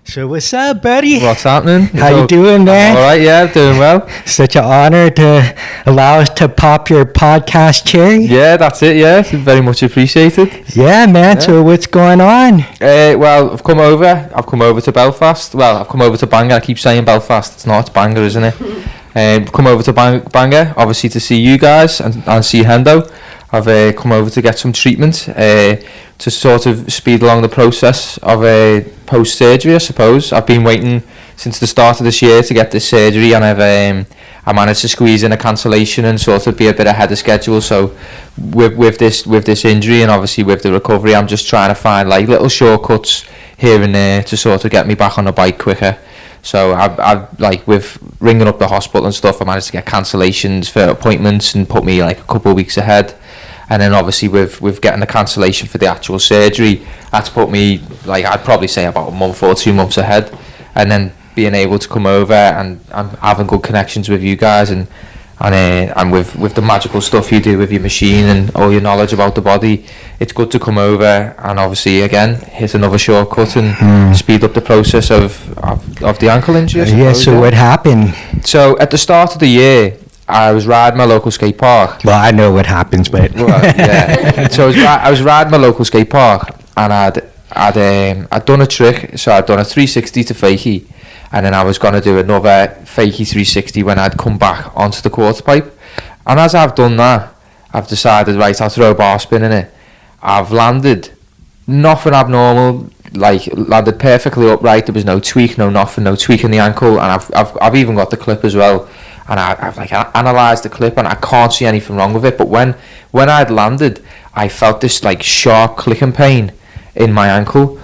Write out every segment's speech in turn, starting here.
So what's up, buddy? What's happening? How you doing, man? All right, yeah, doing well. Such an honor to allow us to pop your podcast cherry. Yeah, that's it. Yeah, it's very much appreciated. Yeah, man. Yeah. So what's going on? Well, I've come over to Belfast. Well, I've come over to Bangor. I keep saying Belfast. It's not. It's Bangor, isn't it? Come over to Bangor, obviously to see you guys and see Hendo. I've come over to get some treatment to sort of speed along the process of post-surgery, I suppose. I've been waiting since the start of this year to get this surgery, and I managed to squeeze in a cancellation and sort of be a bit ahead of schedule. So with this injury and obviously with the recovery, I'm just trying to find like little shortcuts here and there to sort of get me back on the bike quicker. So I've like with ringing up the hospital and stuff, I managed to get cancellations for appointments and put me like a couple of weeks ahead. And then obviously with getting the cancellation for the actual surgery, that's put me like I'd probably say about a month or 2 months ahead. And then being able to come over and I'm having good connections with you guys and with the magical stuff you do with your machine and all your knowledge about the body, it's good to come over and obviously again hit another shortcut and speed up the process of the ankle injury. I suppose, So what happened? So at the start of the year, I was riding my local skate park. Well, I know what happens, but well, yeah. So I was riding my local skate park, and I'd done a trick. So I'd done a 360 to fakie, and then I was gonna do another fakie 360 when I'd come back onto the quarter pipe. And as I've done that, I've decided, right, I'll throw a bar spin in it. I've landed nothing abnormal, like landed perfectly upright. There was no tweak, no nothing, no tweak in the ankle, and I've even got the clip as well. And I've like analysed the clip and I can't see anything wrong with it. But when I'd landed, I felt this like sharp clicking pain in my ankle,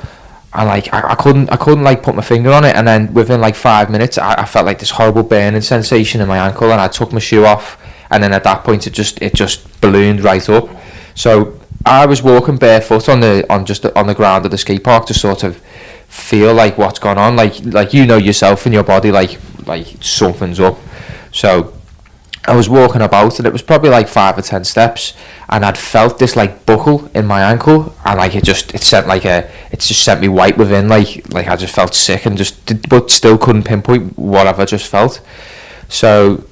and like I couldn't like put my finger on it. And then within like 5 minutes, I felt like this horrible burning sensation in my ankle, and I took my shoe off. And then at that point, it just ballooned right up. So I was walking barefoot on the ground of the skate park to sort of feel like what's gone on, like you know yourself in your body, like something's up. So I was walking about and it was probably like 5 or 10 steps, and I'd felt this like buckle in my ankle, and like it just sent me white within, like I just felt sick and but still couldn't pinpoint what I just felt. So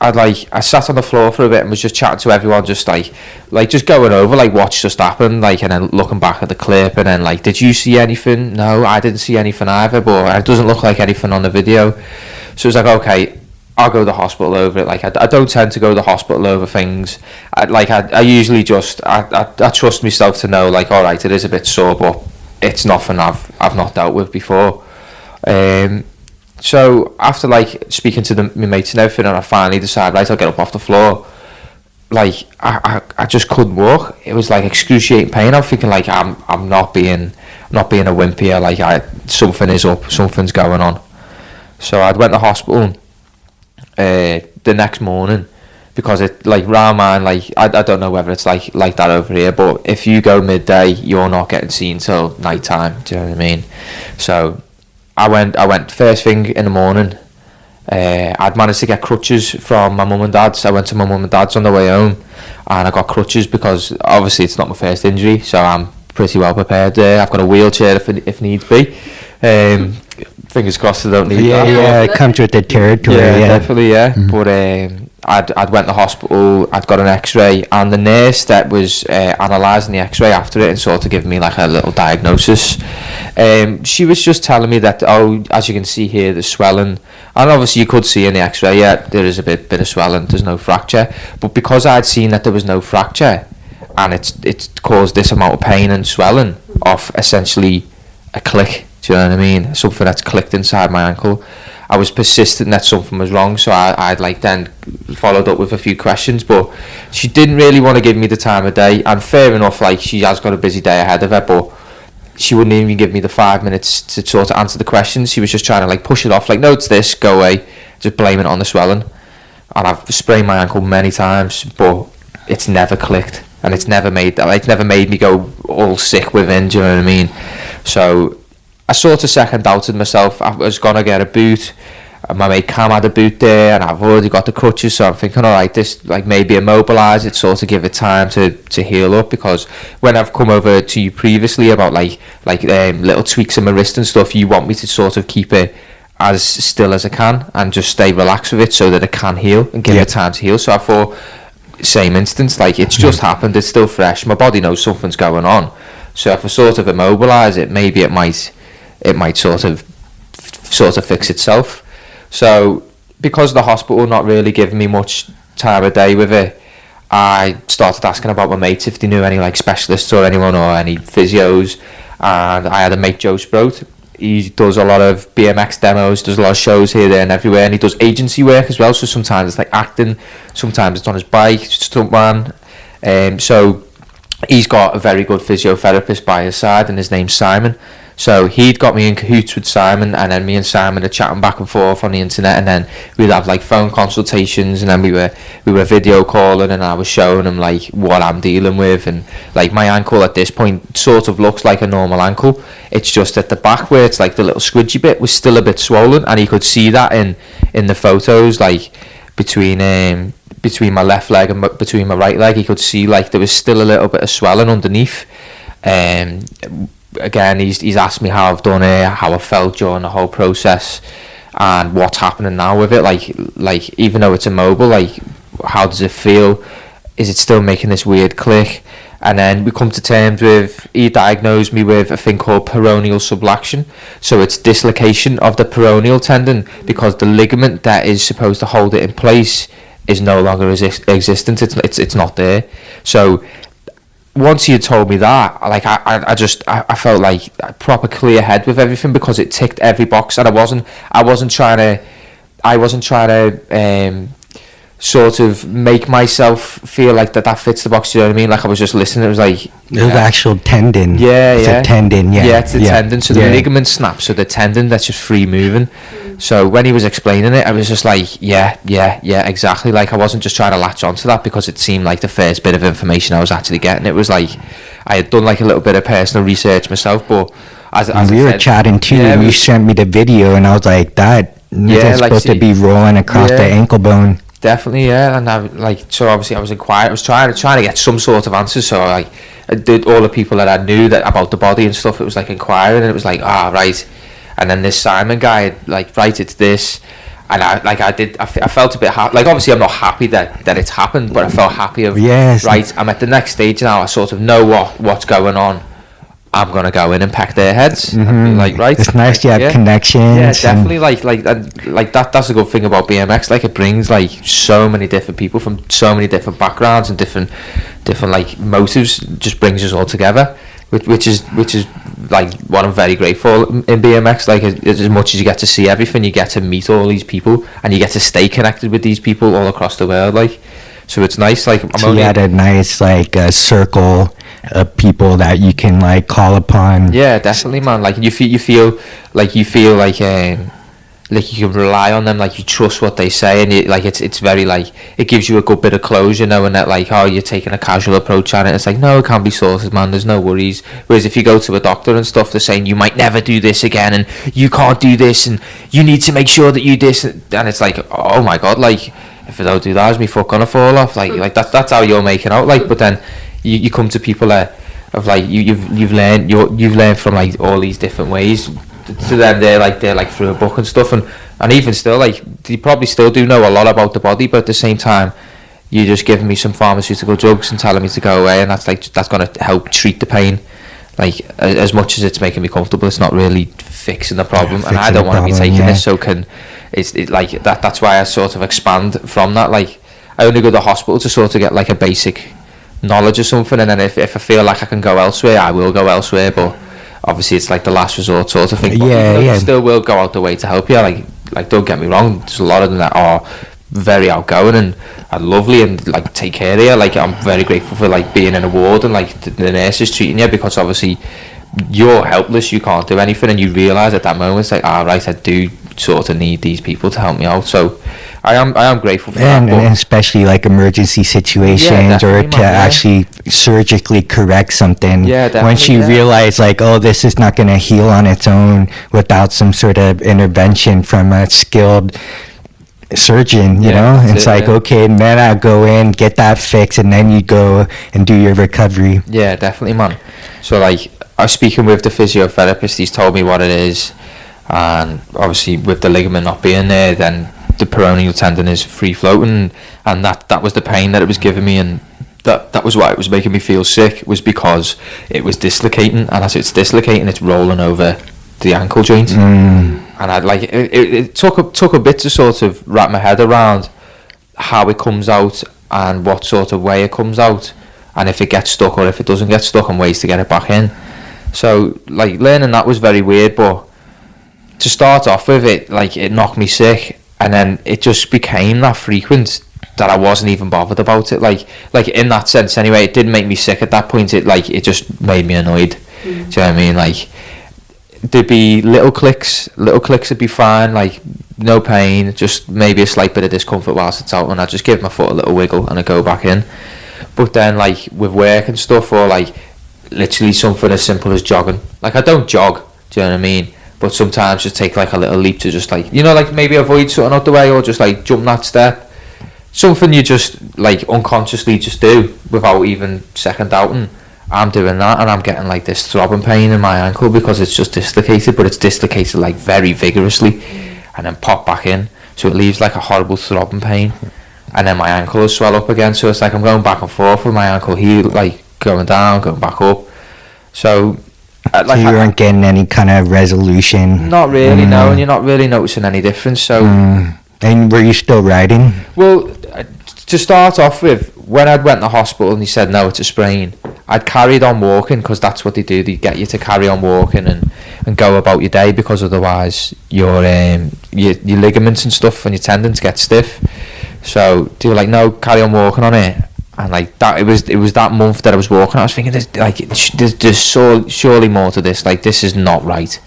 I sat on the floor for a bit and was just chatting to everyone, just just going over like what's just happened, like, and then looking back at the clip, and then like, did you see anything? No, I didn't see anything either, but it doesn't look like anything on the video. So it was like, okay, I'll go to the hospital over it. Like I don't tend to go to the hospital over things. I usually just I trust myself to know, like, all right, it is a bit sore, but it's nothing I've not dealt with before. So after like speaking to my mates and everything, and I finally decided, right, I'll get up off the floor. Like I just couldn't walk. It was like excruciating pain. I'm thinking like I'm not being a wimp here. Like something is up, something's going on. So I went to hospital the next morning, because it like round mine, like I don't know whether it's like that over here, but if you go midday, you're not getting seen till night time. Do you know what I mean? So I went first thing in the morning. I'd managed to get crutches from my mum and dad's. I went to my mum and dad's on the way home, and I got crutches because obviously it's not my first injury, so I'm pretty well prepared there. I've got a wheelchair if needs be. Fingers crossed I don't need that. Yeah, it comes with the territory. Yeah, definitely, yeah. Mm-hmm. But I'd went to the hospital, I'd got an x-ray, and the nurse that was analysing the x-ray after it and sort of giving me like a little diagnosis, she was just telling me that, as you can see here, there's swelling, and obviously you could see in the x-ray, yeah, there is a bit of swelling, there's no fracture, but because I'd seen that there was no fracture, and it's caused this amount of pain and swelling off essentially a click, do you know what I mean? Something that's clicked inside my ankle. I was persistent that something was wrong, so I'd like then followed up with a few questions, but she didn't really want to give me the time of day, and fair enough, like she has got a busy day ahead of her, but she wouldn't even give me the 5 minutes to sort of answer the questions. She was just trying to like push it off, like, no, it's this, go away, just blaming it on the swelling. And I've sprained my ankle many times, but it's never clicked, and it's never made me go all sick within, do you know what I mean? So I sort of second doubted myself. I was gonna get a boot, my mate Cam had a boot there, and I've already got the crutches, so I'm thinking, all right, this like maybe immobilise it, sort of give it time to heal up, because when I've come over to you previously about like little tweaks in my wrist and stuff, you want me to sort of keep it as still as I can and just stay relaxed with it so that it can heal and give it time to heal. So I thought, same instance, like it's just happened, it's still fresh, my body knows something's going on, so if I sort of immobilise it, maybe it might sort of fix itself. So because the hospital not really giving me much time of day with it, I started asking about my mates if they knew any like specialists or anyone or any physios, and I had a mate, Joe Sprout. He does a lot of BMX demos, does a lot of shows here, there and everywhere, and he does agency work as well, so sometimes it's like acting, sometimes it's on his bike, stuntman. So he's got a very good physiotherapist by his side, and his name's Simon. So he'd got me in cahoots with Simon, and then me and Simon are chatting back and forth on the internet, and then we'd have like phone consultations, and then we were video calling, and I was showing him like what I'm dealing with, and like my ankle at this point sort of looks like a normal ankle. It's just at the back where it's like the little squidgy bit was still a bit swollen, and he could see that in the photos, like between my left leg and between my right leg, he could see like there was still a little bit of swelling underneath. Again, he's asked me how I've done it, how I felt during the whole process, and what's happening now with it. Like even though it's immobile, like how does it feel? Is it still making this weird click? And then we come to terms with, he diagnosed me with a thing called peroneal subluxation. So it's dislocation of the peroneal tendon, because the ligament that is supposed to hold it in place is no longer existent. It's not there. So once he had told me that, like I felt like a proper clear head with everything, because it ticked every box, and I wasn't trying to sort of make myself feel like that fits the box. You know what I mean? Like I was just listening. It was like the actual tendon. It's a tendon. It's the tendon. So the ligament snaps. So the tendon that's just free moving. So when he was explaining it, I was just like, yeah, exactly. Like I wasn't just trying to latch onto that because it seemed like the first bit of information I was actually getting. It was like I had done like a little bit of personal research myself, but as we were chatting too, and you sent me the video, and I was like, that is supposed to be rolling across the ankle bone. Definitely, yeah. And so obviously I was inquiring. I was trying to get some sort of answers. So I did all the people that I knew that about the body and stuff. It was like inquiring, and it was like, right. And then this Simon guy, like, right, it's this, and I felt a bit happy. Like obviously I'm not happy that it's happened, but I felt happy of right. I'm at the next stage now. I sort of know what's going on. I'm gonna go in and pack their heads. Mm-hmm. Like, right, it's nice to have connections. Yeah, definitely. Like that's a good thing about BMX. Like it brings like so many different people from so many different backgrounds and different like motives. Just brings us all together, which is like what I'm very grateful in BMX. Like as much as you get to see everything, you get to meet all these people, and you get to stay connected with these people all across the world. Like, so it's nice. Like you had a nice like circle of people that you can like call upon. Yeah, definitely, man. Like you feel like you can rely on them, like you trust what they say, and it's very like it gives you a good bit of closure knowing that like, oh, you're taking a casual approach on it. It's like, no, it can't be sorted, man, there's no worries. Whereas if you go to a doctor and stuff, they're saying you might never do this again, and you can't do this, and you need to make sure that you this, and it's like, oh my god, like if I don't do that, is my foot gonna fall off? Like that's how you're making out. Like, but then you come to people that of like you've learned from like all these different ways. To them, they're like through a book and stuff, and even still, like they probably still do know a lot about the body, but at the same time, you're just giving me some pharmaceutical drugs and telling me to go away, and that's going to help treat the pain. Like as much as it's making me comfortable, it's not really fixing the problem, and I don't want to be taking this. So it's like that. That's why I sort of expand from that. Like I only go to the hospital to sort of get like a basic knowledge or something, and then if I feel like I can go elsewhere, I will go elsewhere, but obviously it's like the last resort sort of thing. But I still will go out the way to help you. Like don't get me wrong, there's a lot of them that are very outgoing and lovely and like take care of you. Like I'm very grateful for like being in a ward and like the nurses treating you, because obviously you're helpless, you can't do anything, and you realise at that moment it's like, right, I do sort of need these people to help me out. So I am grateful for and, that. And especially like emergency situations, or to actually surgically correct something. Once you realize like, oh, this is not going to heal on its own without some sort of intervention from a skilled surgeon, you know, it's like, okay, and then I'll go in, get that fixed, and then you go and do your recovery. Yeah, definitely, man. So like, I was speaking with the physiotherapist, he's told me what it is, and obviously with the ligament not being there, then the peroneal tendon is free floating, and that was the pain that it was giving me, and that was why it was making me feel sick, was because it was dislocating, and as it's dislocating, it's rolling over the ankle joint. And I'd like it took a bit to sort of wrap my head around how it comes out and what sort of way it comes out, and if it gets stuck or if it doesn't get stuck, and ways to get it back in. So like, learning that was very weird, but to start off with, it knocked me sick, and then it just became that frequent that I wasn't even bothered about it. Like in that sense anyway, it didn't make me sick at that point. It just made me annoyed. Do you know what I mean? Like, there'd be little clicks would be fine, like no pain, just maybe a slight bit of discomfort whilst it's out, and I'd just give my foot a little wiggle and I'd go back in. But then like with work and stuff, or like literally something as simple as jogging, like I don't jog, do you know what I mean, but sometimes just take like a little leap to just like, you know, like maybe avoid something out the way, or just like jump that step, something you just like unconsciously just do without even second doubting. I'm doing that, and I'm getting like this throbbing pain in my ankle because it's just dislocated, but it's dislocated like very vigorously, and then pop back in, so it leaves like a horrible throbbing pain, and then my ankle will swell up again, so it's like I'm going back and forth with my ankle heel, like going down, going back up. So like, so you weren't getting any kind of resolution? Not really, no, and you're not really noticing any difference. So and were you still riding? Well, to start off with, when I'd went to the hospital and he said no, it's a sprain, I'd carried on walking, because that's what they do, they get you to carry on walking and go about your day, because otherwise your ligaments and stuff and your tendons get stiff. So they were like, no, carry on walking on it. And like that, it was that month that I was walking, I was thinking, there's surely more to this, like this is not right.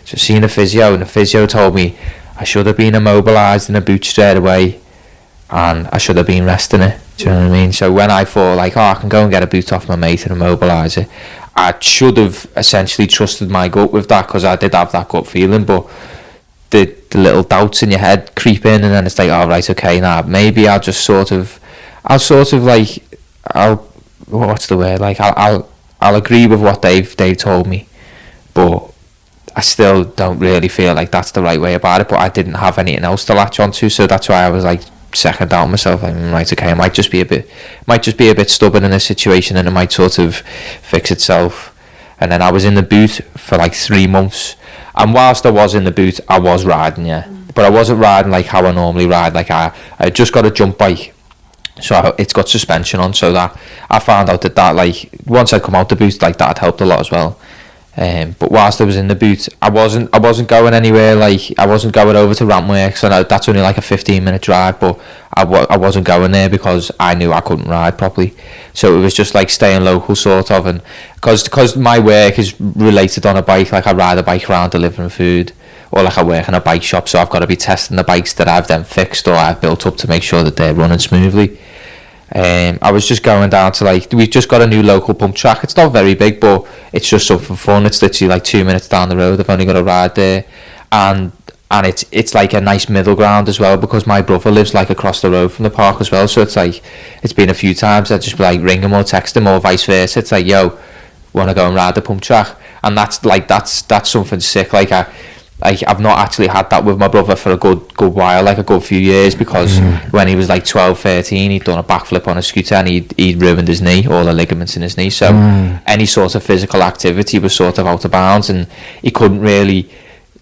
So seeing a physio, and the physio told me I should have been immobilised in a boot straight away, and I should have been resting it. Do you know what I mean? So when I thought like, oh, I can go and get a boot off my mate and immobilise it, I should have essentially trusted my gut with that, because I did have that gut feeling, but the little doubts in your head creep in, and then it's like, oh right, okay, now maybe I'll agree with what they've told me, but I still don't really feel like that's the right way about it. But I didn't have anything else to latch onto, so that's why I was like second down myself, like, right, okay, I might just be a bit stubborn in this situation, and it might sort of fix itself. And then I was in the boot for like 3 months, and whilst I was in the boot, I was riding, but I wasn't riding like how I normally ride. Like I just got a jump bike, so it's got suspension on, so that I found out that like once I come out the boot, like that had helped a lot as well. But whilst I was in the boot, I wasn't going anywhere. Like I wasn't going over to Rampworks, and that's only like a 15-minute drive, but I wasn't going there because I knew I couldn't ride properly. So it was just like staying local sort of, and because my work is related on a bike, like I ride a bike around delivering food, or like I work in a bike shop, so I've got to be testing the bikes that I've then fixed or I've built up to make sure that they're running smoothly. I was just going down to like, we've just got a new local pump track. It's not very big, but it's just something fun. It's literally like 2 minutes down the road. I've only got to ride there, and it's like a nice middle ground as well, because my brother lives like across the road from the park as well. So it's like, it's been a few times I'd just be like ring him or text him or vice versa. It's like, yo, want to go and ride the pump track? And that's something sick. Like I've not actually had that with my brother for a good while, like a good few years, because when he was like 12, 13, he'd done a backflip on a scooter and he'd ruined his knee, all the ligaments in his knee. So any sort of physical activity was sort of out of bounds, and he couldn't really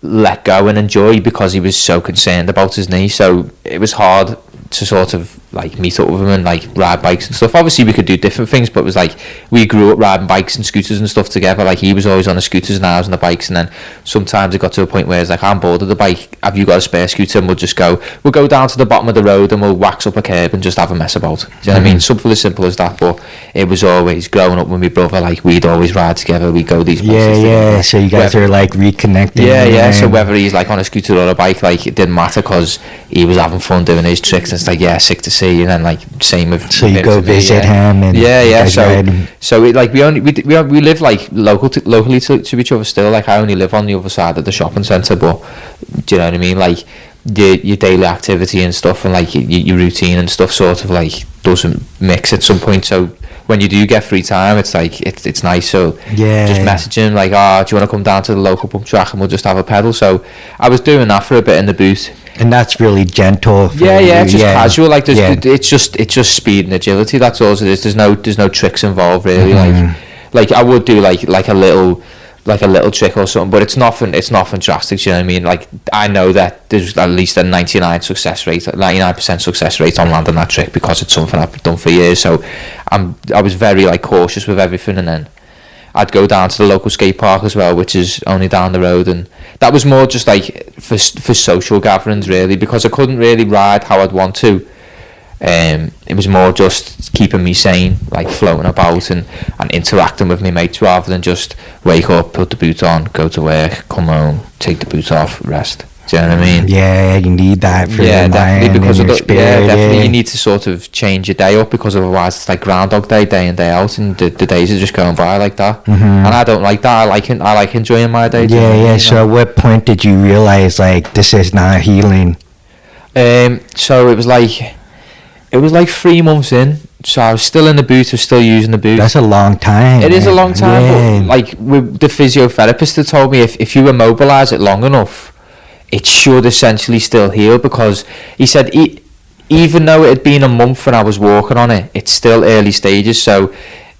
let go and enjoy because he was so concerned about his knee. So it was hard to sort of like meet up with them and like ride bikes and stuff. Obviously we could do different things, but it was like we grew up riding bikes and scooters and stuff together. Like he was always on the scooters and I was on the bikes, and then sometimes it got to a point where it's like, I'm bored of the bike, have you got a spare scooter? And we'll go down to the bottom of the road and we'll wax up a curb and just have a mess about. Do you know what I mean? Something as simple as that. But it was always, growing up with my brother, like we'd always ride together, we'd go these places together. So you guys are like reconnecting. So whether he's like on a scooter or a bike, like it didn't matter, because he was having fun doing his tricks, and it's like, sick to see. And then like same with, so you go visit him and so it, like we live like locally to each other still. Like I only live on the other side of the shopping centre, but do you know what I mean, like your daily activity and stuff, and like your routine and stuff sort of like doesn't mix at some point. So when you do get free time, it's like it's nice. So just message him like, do you want to come down to the local pump track and we'll just have a pedal? So I was doing that for a bit in the boot. And that's really gentle. It's just casual. Like it's just speed and agility. That's all it is. There's no tricks involved really. Like I would do like a little trick or something, but it's nothing drastic. Do you know what I mean? Like I know that there's at least a 99% success rate on landing that trick, because it's something I've done for years. So I was very like cautious with everything, and then I'd go down to the local skate park as well, which is only down the road, and that was more just like for social gatherings really, because I couldn't really ride how I'd want to. It was more just keeping me sane, like floating about and interacting with my mates, rather than just wake up, put the boot on, go to work, come home, take the boot off, rest. Do you know what I mean? Yeah, you need that for your mind, because of definitely you need to sort of change your day up, because otherwise it's like Groundhog Day, day in, day out, and the days are just going by like that. And I don't like that. I like enjoying my day. So at what point did you realize like this is not healing? So it was like 3 months in. So I was still in the boot, I was still using the boot. That's a long time. It is a long time, but like with the physiotherapist that told me if you immobilise it long enough, it should essentially still heal, because he said even though it had been a month when I was walking on it, it's still early stages. So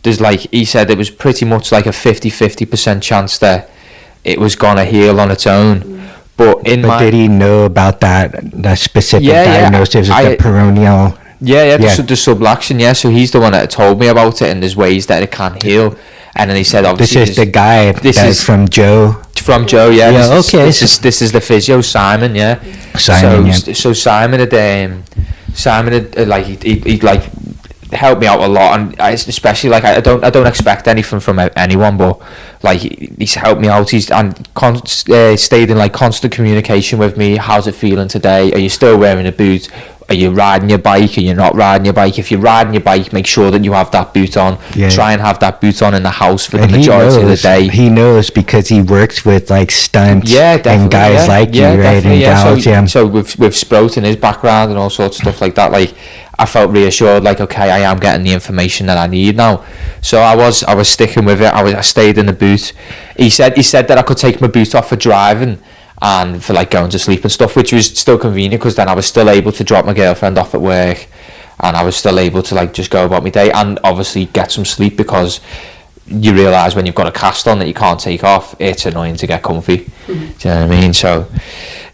there's like, he said it was pretty much like a 50% chance that it was gonna heal on its own. But did he know about that specific diagnosis of the peroneal? The subluxation, so he's the one that told me about it, and there's ways that it can heal. And then he said, obviously, this is the guy from Joe. From Joe, This is the physio, Simon, So Simon had like he like helped me out a lot, and especially like I don't expect anything from anyone, but like he's helped me out. He's stayed in like constant communication with me. How's it feeling today? Are you still wearing a boot? Are you riding your bike? Are you not riding your bike? If you're riding your bike, make sure that you have that boot on. Try and have that boot on in the house for the majority of the day. He knows, because he works with like stunts and guys like you, right? And gals, So with Sprout and his background and all sorts of stuff like that, like I felt reassured, like, okay, I am getting the information that I need now. So I was sticking with it. I stayed in the boot. He said that I could take my boot off for driving and for like going to sleep and stuff, which was still convenient, because then I was still able to drop my girlfriend off at work, and I was still able to like just go about my day and obviously get some sleep, because you realise when you've got a cast on that you can't take off, it's annoying to get comfy. Do you know what I mean? So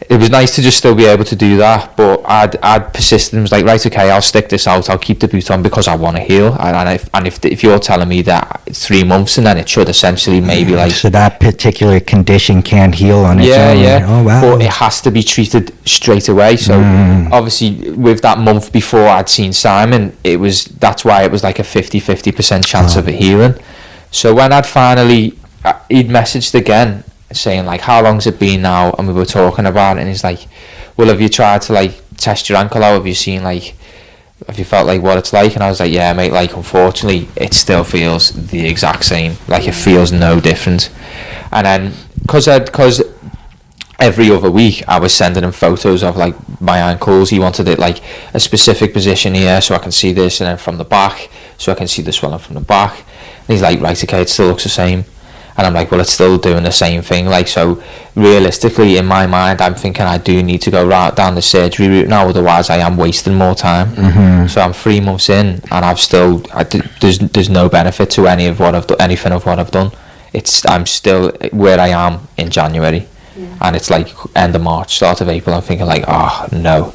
it was nice to just still be able to do that, but I'd persisted and was like, right, okay, I'll stick this out, I'll keep the boot on because I want to heal. And if you're telling me that it's 3 months, and then it should essentially maybe like... So that particular condition can heal on its own? Oh, wow. But it has to be treated straight away. So obviously with that month before I'd seen Simon, that's why it was like a 50% chance of it healing. So when he'd messaged again saying like, how long's it been now, and we were talking about it, and he's like, well, have you tried to like test your ankle out, have you felt like what it's like? And I was like, yeah mate, like unfortunately it still feels the exact same, like it feels no different. And then because every other week I was sending him photos of like my ankles, he wanted it like a specific position here so I can see this, and then from the back so I can see the swelling from the back. And he's like, right, okay, it still looks the same. And I'm like, well, it's still doing the same thing. Like, so realistically, in my mind, I'm thinking I do need to go right down the surgery route now, otherwise I am wasting more time. So I'm 3 months in, and there's no benefit to anything of what I've done. I'm still where I am in January, and it's like end of March, start of April. I'm thinking like, oh no.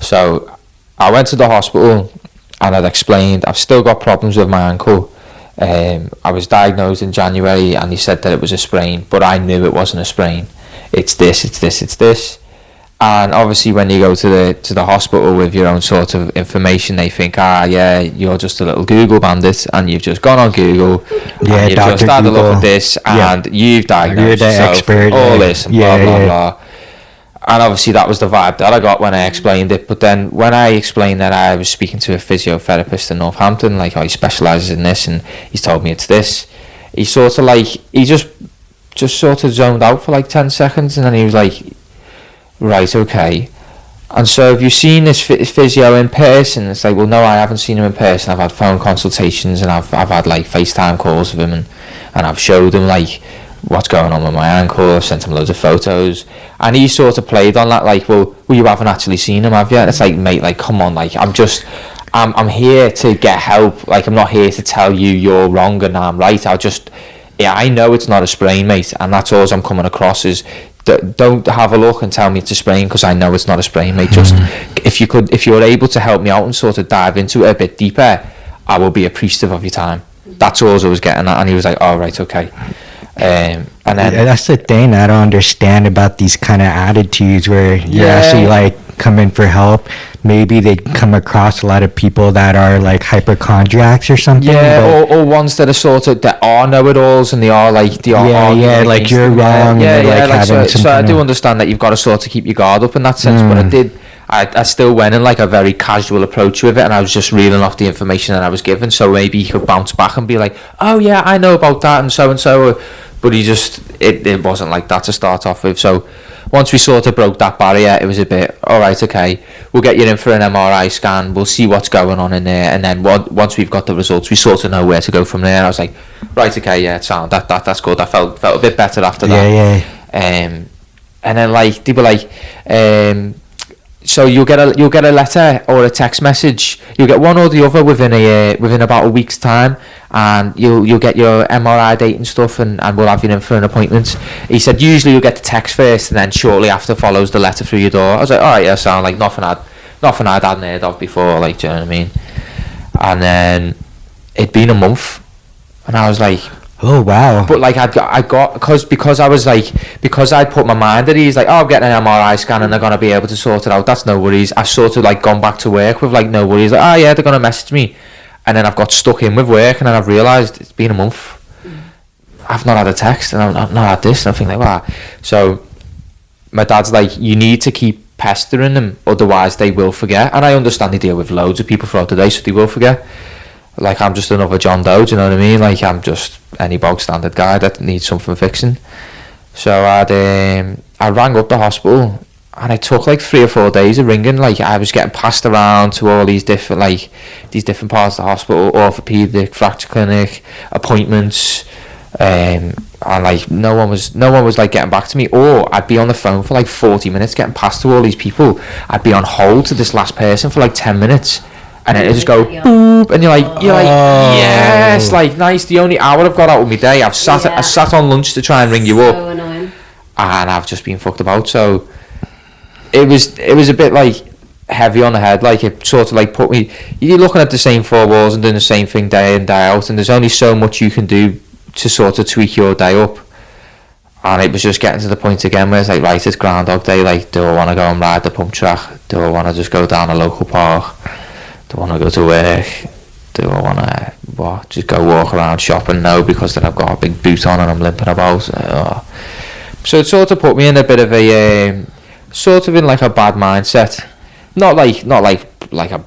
So I went to the hospital and I'd explained I've still got problems with my ankle. I was diagnosed in January and he said that it was a sprain, but I knew it wasn't a sprain. It's this. And obviously when you go to the hospital with your own sort of information, they think, yeah, you're just a little Google bandit and you've just gone on Google and you've just had a look at this and you've diagnosed yourself, expert, all this and blah, blah, blah. And obviously that was the vibe that I got when I explained it. But then when I explained that I was speaking to a physiotherapist in Northampton, like, he specialises in this and he's told me it's this, he sort of like, he just sort of zoned out for like 10 seconds and then he was like, right, okay. And so have you seen this physio in person? It's like, well, no, I haven't seen him in person. I've had phone consultations and I've had like FaceTime calls with him and I've showed him like what's going on with my ankle. I've sent him loads of photos and he sort of played on that, like, well, you haven't actually seen him, have you? And it's like, mate, like, come on, like, I'm here to get help. Like, I'm not here to tell you you're wrong and I'm right. I know it's not a sprain, mate, and that's all I'm coming across is don't have a look and tell me it's a sprain because I know it's not a sprain, mate. Just if you're able to help me out and sort of dive into it a bit deeper, I will be appreciative of your time. That's all I was getting at. And he was like, oh, right, okay. And then that's the thing I don't understand about these kind of attitudes where you're actually like come in for help. Maybe they come across a lot of people that are like hypochondriacs or something. Yeah, or ones that are sort of that are know-it-alls and they are like like you're wrong. So I do understand that you've got to sort of keep your guard up in that sense. But I still went in like a very casual approach with it, and I was just reeling off the information that I was given. So maybe he could bounce back and be like, "Oh yeah, I know about that," and so. But it wasn't like that to start off with. So once we sort of broke that barrier, it was a bit, all right, okay, we'll get you in for an MRI scan, we'll see what's going on in there, and then once we've got the results, we sort of know where to go from there. I was like, right, okay, yeah, that's good. I felt a bit better after that. And then like they were like, so you'll get a letter or a text message. You'll get one or the other within about a week's time, and you'll get your MRI date and stuff, and we'll have you in for an appointment. He said usually you'll get the text first, and then shortly after follows the letter through your door. I was like, all right, yeah, sound like nothing I'd heard of before, like, do you know what I mean? And then it'd been a month, and I was like, oh wow. But like I got because I was like, because I'd put my mind at ease, like, oh, I'm getting an MRI scan and they're gonna be able to sort it out, that's no worries. I've sort of like gone back to work with like no worries, like, oh yeah, they're gonna message me. And then I've got stuck in with work, and then I've realised it's been a month. I've not had a text, and I've not had this, and I think like that. So my dad's like, you need to keep pestering them, otherwise they will forget. And I understand they deal with loads of people throughout the day, so they will forget. Like, I'm just another John Doe, do you know what I mean? Like, I'm just any bog standard guy that needs something fixing. So I rang up the hospital, and it took like 3 or 4 days of ringing. Like, I was getting passed around to all these different parts of the hospital, orthopedic, fracture clinic, appointments, and like no one was like getting back to me. Or I'd be on the phone for like 40 minutes getting passed to all these people. I'd be on hold to this last person for like 10 minutes. And then it just go boop, and you're like yes, like nice. The only hour I've got out of my day, I sat on lunch to try and ring you up, annoying. And I've just been fucked about. So it was a bit like heavy on the head. Like, it sort of like put me. You're looking at the same 4 walls and doing the same thing day in, day out, and there's only so much you can do to sort of tweak your day up. And it was just getting to the point again where it's like, right, it's Groundhog Day. Like, do I want to go and ride the pump track? Do I want to just go down a local park? Do I want to go to work? Do I want to just go walk around shopping? No, because then I've got a big boot on and I'm limping about. So it sort of put me in a bit of a sort of in like a bad mindset. Not like a.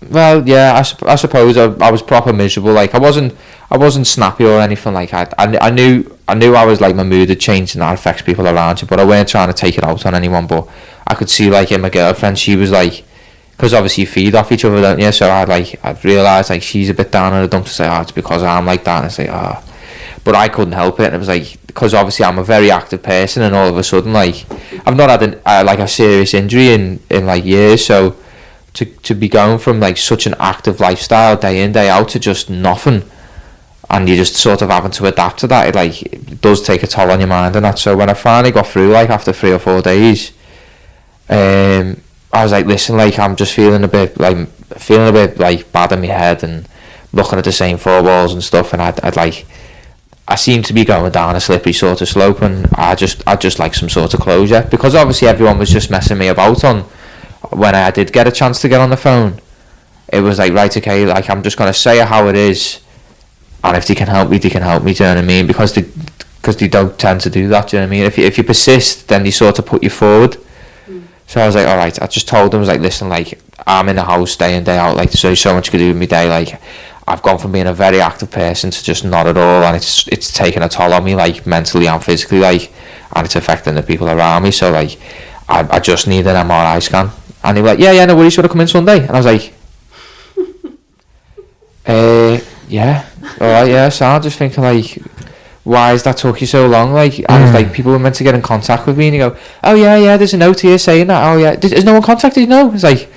Well, yeah, I suppose I was proper miserable. Like, I wasn't snappy or anything like that. I knew I was like, my mood had changed and that affects people around you, but I weren't trying to take it out on anyone. But I could see, like, in my girlfriend, she was like, because obviously you feed off each other, don't you? So I'd realised like she's a bit down in the dumps to say, oh, it's because I'm like that, and I say, oh, but I couldn't help it. And it was like, because obviously I'm a very active person, and all of a sudden, like, I've not had like a serious injury in like years, so to be going from like such an active lifestyle day in, day out to just nothing, and you just sort of having to adapt to that, it does take a toll on your mind and that. So when I finally got through, like after 3 or 4 days, I was like, listen, like, I'm just feeling a bit like bad in my head and looking at the same four walls and stuff, and I seem to be going down a slippery sort of slope, and I just like some sort of closure, because obviously everyone was just messing me about on when I did get a chance to get on the phone. It was like, right, okay, like, I'm just going to say how it is, and if they can help me, they can help me, do you know what I mean? Because they don't tend to do that, do you know what I mean? If you persist, then they sort of put you forward. So I was like, alright, I just told them, I was like, listen, like, I'm in the house day in, day out, like, there's so much you could do with my day, like, I've gone from being a very active person to just not at all, and it's taken a toll on me, like, mentally and physically, like, and it's affecting the people around me, so, like, I just need an MRI scan. And they were like, yeah, no worries, you want to come in Sunday? And I was like, yeah, alright, yeah, so I'm just thinking, like, why has that took you so long? Like, I was like, people were meant to get in contact with me, and you go, oh yeah, there's a note here saying that, oh yeah, has no one contacted you? No. It's like,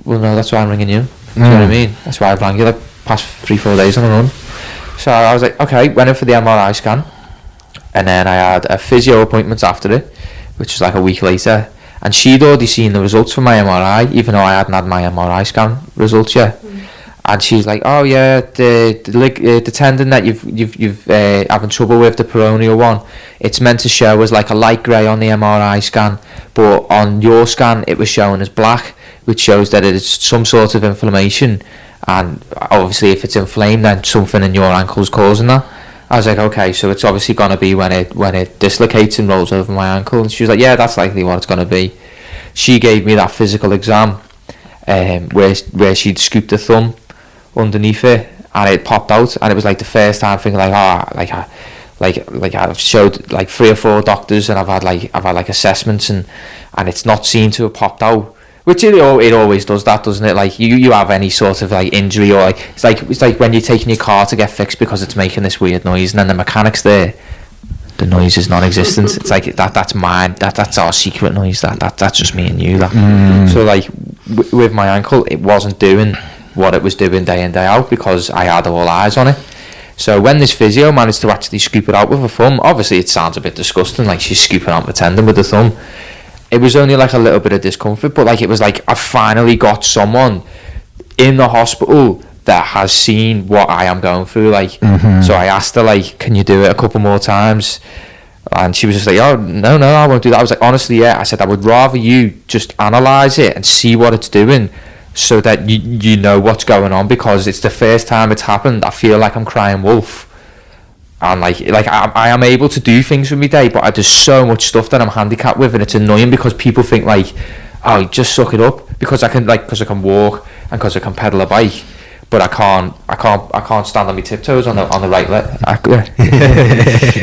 well, no, that's why I'm ringing you. Do you know what I mean? That's why I've rang you, like, past 3-4 days on a run. So I was like, okay, went in for the MRI scan, and then I had a physio appointment after it, which was like a week later, and she'd already seen the results from my MRI, even though I hadn't had my MRI scan results yet. And she's like, oh yeah, the tendon that you've having trouble with, the peroneal one, it's meant to show as like a light grey on the MRI scan, but on your scan it was showing as black, which shows that it's some sort of inflammation, and obviously if it's inflamed, then something in your ankle's causing that. I was like, okay, so it's obviously gonna be when it dislocates and rolls over my ankle. And she was like, yeah, that's likely what it's gonna be. She gave me that physical exam, where she'd scooped the thumb underneath it, and it popped out, and it was like the first time thinking like, I've showed like 3 or 4 doctors, and I've had like assessments, and it's not seemed to have popped out, which it always does that, doesn't it? Like, you have any sort of like injury, or like it's like when you're taking your car to get fixed because it's making this weird noise, and then the mechanic's there, the noise is non-existent. It's like that's mine, that's our secret noise, that's just me and you. So like with my ankle, it wasn't doing what it was doing day in, day out, because I had all eyes on it. So when this physio managed to actually scoop it out with a thumb, obviously it sounds a bit disgusting, like she's scooping out the tendon with the thumb. It was only like a little bit of discomfort, but like it was like I finally got someone in the hospital that has seen what I am going through, like. So I asked her, like, can you do it a couple more times? And she was just like, oh no, I won't do that. I was like, honestly, yeah. I said, I would rather you just analyse it and see what it's doing, so that you know what's going on, because it's the first time it's happened. I feel like I'm crying wolf, and like I am able to do things with my day, but there's so much stuff that I'm handicapped with, and it's annoying because people think like, oh, just suck it up, because I can walk and because I can pedal a bike, but I can't stand on my tiptoes on the right leg.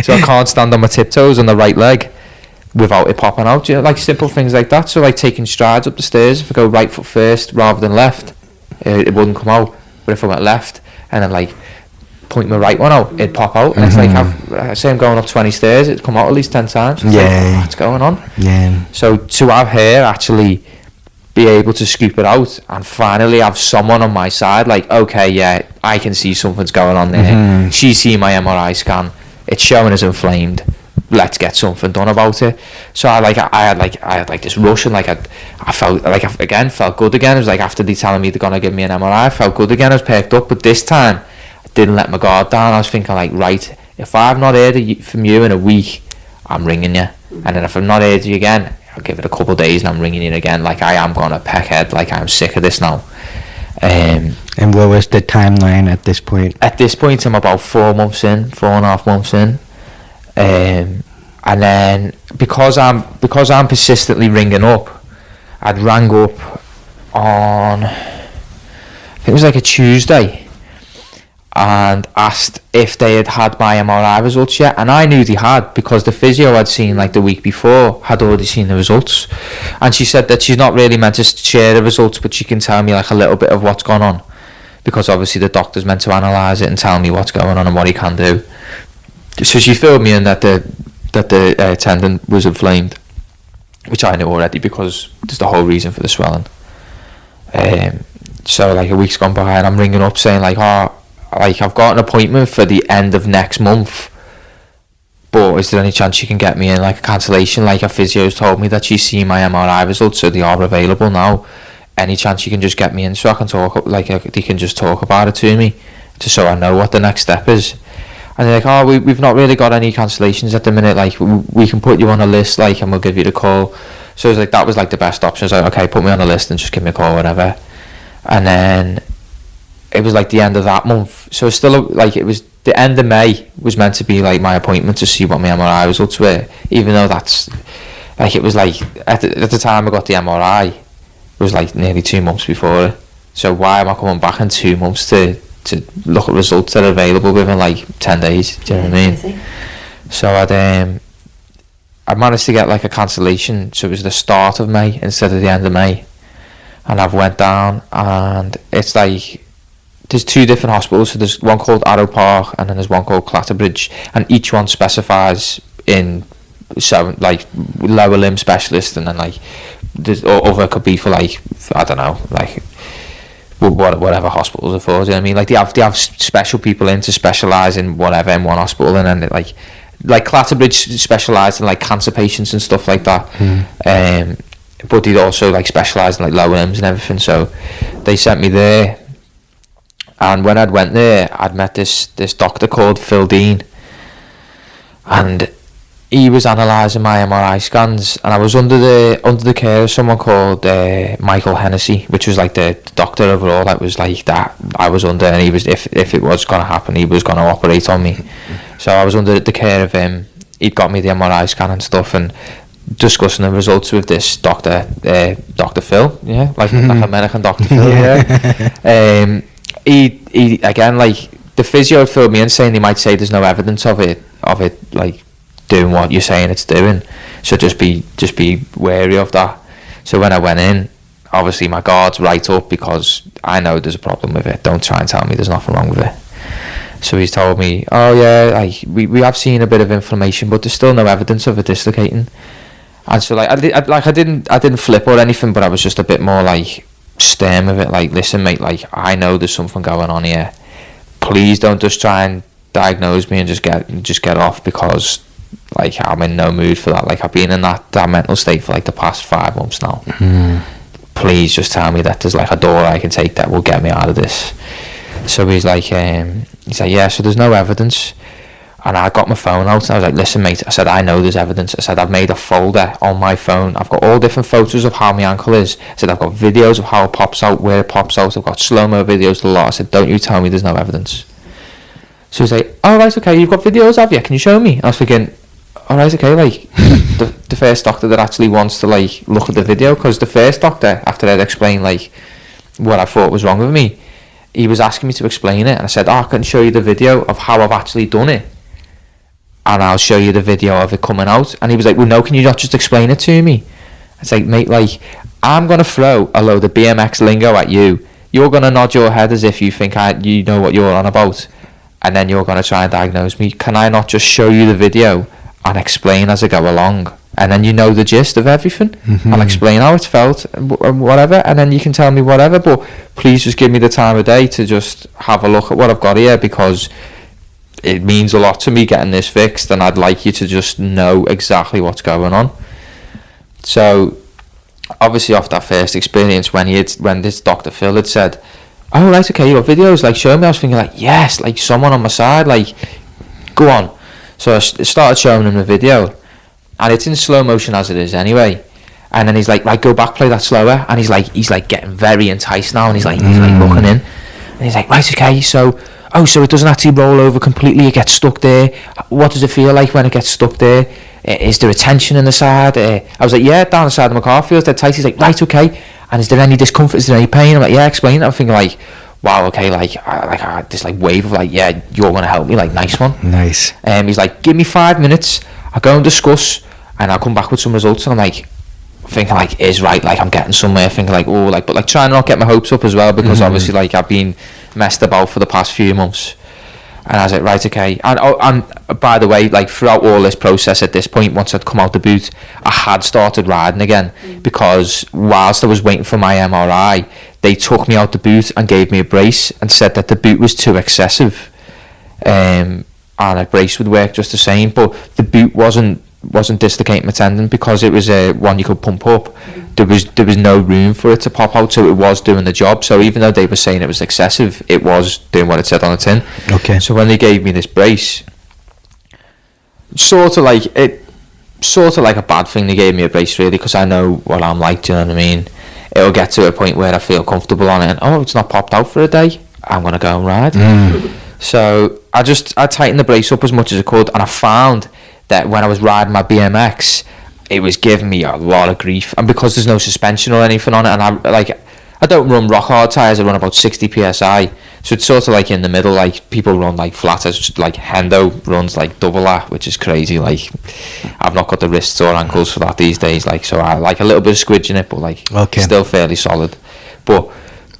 So I can't stand on my tiptoes on the right leg without it popping out, you know, like simple things like that. So like taking strides up the stairs, if I go right foot first rather than left, it wouldn't come out. But if I went left and then like point my right one out, it'd pop out. And it's like, I say I'm going up 20 stairs, it'd come out at least 10 times. It's like, what's going on? Yeah. So to have her actually be able to scoop it out and finally have someone on my side, like, okay, yeah, I can see something's going on there. She's seen my MRI scan, it's showing as inflamed. Let's get something done about it. So I had this rush, and like I felt like felt good again. It was like after they telling me they're gonna give me an MRI, I felt good again. I was perked up, but this time I didn't let my guard down. I was thinking like, right, if I've not heard from you in a week, I'm ringing you, and then if I've not heard you again, I'll give it a couple of days and I'm ringing you again. Like, I am gonna peck head. Like, I'm sick of this now. And what was the timeline at this point? At this point, I'm about 4.5 months in. And then because I'm persistently ringing up, I'd rang up on, I think it was like a Tuesday, and asked if they had my MRI results yet, and I knew they had, because the physio I'd seen like the week before had already seen the results, and she said that she's not really meant to share the results, but she can tell me like a little bit of what's gone on, because obviously the doctor's meant to analyse it and tell me what's going on and what he can do. So she filled me in that the tendon was inflamed, which I knew already, because there's the whole reason for the swelling. So like a week's gone by and I'm ringing up saying like, oh, like I've got an appointment for the end of next month, but is there any chance you can get me in like a cancellation? Like, a physio's told me that she's seen my MRI results, so they are available now. Any chance you can just get me in so I can talk, like, they can just talk about it to me, just so I know what the next step is. And they're like, oh, we've not really got any cancellations at the minute, like, we can put you on a list, like, and we'll give you the call. So it was like, that was like the best option. I was like, okay, put me on a list and just give me a call, whatever. And then it was like the end of that month, so it's still like, it was the end of May was meant to be like my appointment to see what my MRI results were, even though that's like, it was like at the time I got the MRI, it was like nearly 2 months before it. So why am I coming back in 2 months to look at results that are available within like 10 days? Do you know what I mean? So I managed to get like a cancellation, so it was the start of May instead of the end of May, and I've went down, and it's like, there's 2 different hospitals. So there's one called Arrow Park, and then there's one called Clatterbridge, and each one specifies in, so like, lower limb specialist, and then like there's other could be for like, I don't know, like whatever hospitals are for. Do you know what I mean? Like they have special people in to specialise in whatever in one hospital, and then like Clatterbridge specialised in like cancer patients and stuff like that. But they also like specialised in like lower limbs and everything. So they sent me there. And when I'd went there, I'd met this doctor called Phil Dean, and he was analysing my MRI scans, and I was under the care of someone called Michael Hennessy, which was like the doctor overall that was like that I was under, and he was, if it was going to happen, he was going to operate on me. So I was under the care of him. He'd got me the MRI scan and stuff, and discussing the results with this doctor, Dr. Phil, yeah, like American Dr. Phil, yeah. He again, like, the physio had filled me in saying they might say there's no evidence of it like doing what you're saying it's doing, so just be wary of that. So when I went in, obviously my guard's right up, because I know there's a problem with it. Don't try and tell me there's nothing wrong with it. So he's told me, oh yeah, like we have seen a bit of inflammation, but there's still no evidence of it dislocating. And so like I didn't flip or anything, but I was just a bit more like stern with it, like, listen mate, like, I know there's something going on here, please don't just try and diagnose me and just get off, because like I'm in no mood for that. Like, I've been in that mental state for like the past 5 months now. Please just tell me that there's like a door I can take that will get me out of this. So he's like yeah, so there's no evidence. And I got my phone out and I was like, listen mate, I said, I know there's evidence. I said, I've made a folder on my phone. I've got all different photos of how my ankle is. I said, I've got videos of how it pops out, where it pops out. I've got slow-mo videos a lot. I said, don't you tell me there's no evidence. So he's like, oh right, okay, you've got videos, have you? Can you show me? I was thinking, all right, okay, like the first doctor that actually wants to like look at the video, because the first doctor, after I'd explained like what I thought was wrong with me, he was asking me to explain it, and I said, oh, I can show you the video of how I've actually done it, and I'll show you the video of it coming out. And he was like, well no, can you not just explain it to me? It's like, mate, like, I'm gonna throw a load of BMX lingo at you, you're gonna nod your head as if you think you know what you're on about, and then you're gonna try and diagnose me. Can I not just show you the video and explain as I go along, and then you know the gist of everything? I'll explain how it's felt and whatever, and then you can tell me whatever, but please just give me the time of day to just have a look at what I've got here, because it means a lot to me getting this fixed, and I'd like you to just know exactly what's going on. So obviously off that first experience, when this Dr. Phil had said, oh right, okay, you got videos, like, show me, I was thinking like, yes, like, someone on my side, like, go on. So I started showing him the video, and it's in slow motion as it is anyway. And then he's like, right, go back, play that slower. And he's like getting very enticed now, and he's like looking in, and he's like, right, okay, so it doesn't actually roll over completely, it gets stuck there. What does it feel like when it gets stuck there? Is there a tension in the side? I was like, yeah, down the side of my car feels dead tight. He's like, right, okay. And is there any discomfort? Is there any pain? I'm like, yeah, explain it. I'm thinking like, wow, okay, this like wave of like, yeah, you're gonna help me, like, nice one. Nice. He's like, give me 5 minutes, I'll go and discuss, and I'll come back with some results. And I'm like, thinking like, is right, like, I'm getting somewhere, thinking like, oh, like, but like trying to not get my hopes up as well, because obviously like I've been messed about for the past few months. And I was like, right, okay. And by the way, like, throughout all this process at this point, once I'd come out the boot, I had started riding again, because whilst I was waiting for my MRI, they took me out the boot and gave me a brace and said that the boot was too excessive. and a brace would work just the same, but the boot wasn't dislocating my tendon because it was one you could pump up. There was no room for it to pop out, so it was doing the job. So even though they were saying it was excessive, it was doing what it said on the tin. Okay. So when they gave me this brace, sort of like a bad thing they gave me a brace, really, because I know what I'm like, do you know what I mean? It'll get to a point where I feel comfortable on it, and it's not popped out for a day, I'm gonna go and ride. So I tightened the brace up as much as I could, and I found that when I was riding my BMX, it was giving me a lot of grief. And because there's no suspension or anything on it, and I don't run rock hard tyres, I run about 60 psi, so it's sort of like in the middle. Like people run like flatters, like Hendo runs like double that, which is crazy. Like I've not got the wrists or ankles for that these days, like, so I like a little bit of squidge in it, but like still fairly solid. But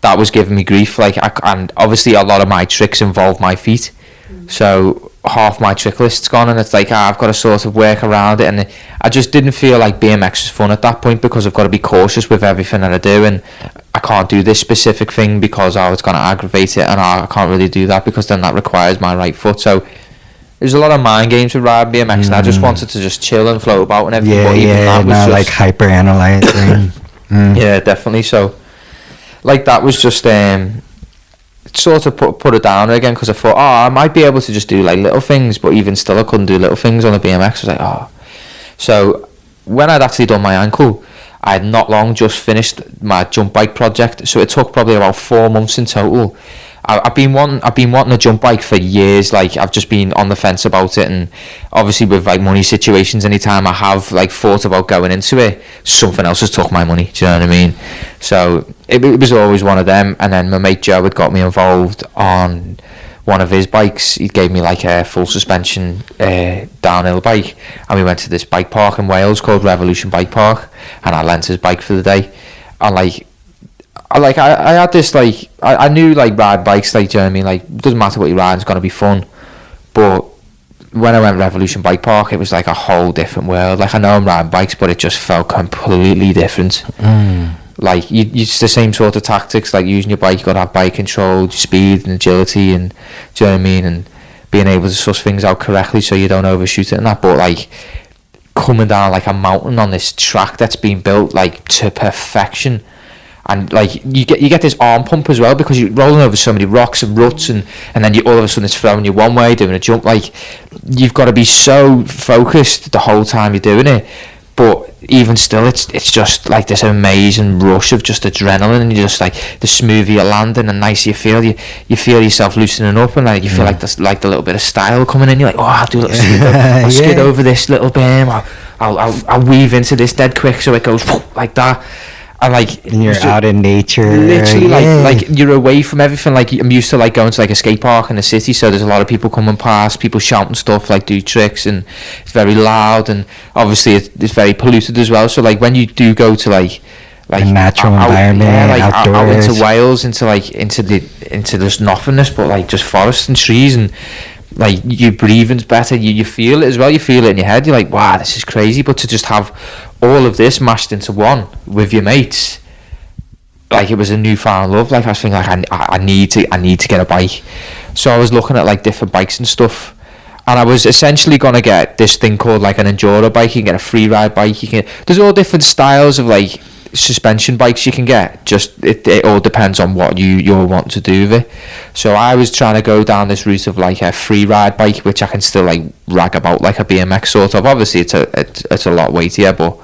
that was giving me grief, like, and obviously a lot of my tricks involve my feet, so half my trick list's gone, and it's like I've got to sort of work around it, and I just didn't feel like BMX was fun at that point, because I've got to be cautious with everything that I do, and I can't do this specific thing because it's going to aggravate it, and I can't really do that because then that requires my right foot. So there's a lot of mind games with riding BMX, and I just wanted to just chill and float about and everything. But even that was not just, like hyper analyzing. Yeah, definitely. So like that was just sort of put it down again, because I thought, I might be able to just do like little things, but even still I couldn't do little things on the BMX. I was like, So when I'd actually done my ankle, I had not long just finished my jump bike project, so it took probably about 4 months in total. I've been wanting a jump bike for years. Like I've just been on the fence about it, and obviously with like money situations, anytime I have like thought about going into it, something else has took my money. Do you know what I mean? So it was always one of them. And then my mate Joe had got me involved on one of his bikes. He gave me like a full suspension downhill bike, and we went to this bike park in Wales called Revolution Bike Park, and I lent his bike for the day. And I had this, like, I knew like ride bikes, like, do you know what I mean? Like, it doesn't matter what you ride, it's gonna be fun. But when I went Revolution Bike Park, it was like a whole different world. Like, I know I'm riding bikes, but it just felt completely different. Like it's the same sort of tactics, like using your bike. You gotta have bike control, your speed and agility, and do you know what I mean? And being able to suss things out correctly so you don't overshoot it and that. But like coming down like a mountain on this track that's been built like to perfection, and like you get this arm pump as well, because you're rolling over so many rocks and ruts, and then you all of a sudden it's throwing you one way doing a jump. Like you've got to be so focused the whole time you're doing it. But even still, it's just like this amazing rush of just adrenaline, and you just like the smoother you're landing, and nice you feel yourself loosening up, and like you feel like there's like the little bit of style coming in. You're like, I'll do a little skid, I'll skid over this little berm, I'll weave into this dead quick so it goes like that. And like you're out in nature, literally, like you're away from everything. Like I'm used to like going to like a skate park in the city, so there's a lot of people coming past, people shouting stuff, like do tricks, and it's very loud, and obviously it's very polluted as well. So like when you do go to like a natural environment, outdoors, out into Wales, into this nothingness, but like just forests and trees, and like your breathing's better, you feel it as well, you feel it in your head, you're like, wow, this is crazy. But to just have all of this mashed into one with your mates, like it was a newfound love. Like I was thinking, like I need to get a bike. So I was looking at like different bikes and stuff, and I was essentially gonna get this thing called like an enduro bike. You can get a free ride bike, there's all different styles of like suspension bikes you can get. Just it all depends on what you're wanting to do with it. So I was trying to go down this route of like a free ride bike, which I can still like rag about like a BMX sort of. Obviously it's a lot weightier, but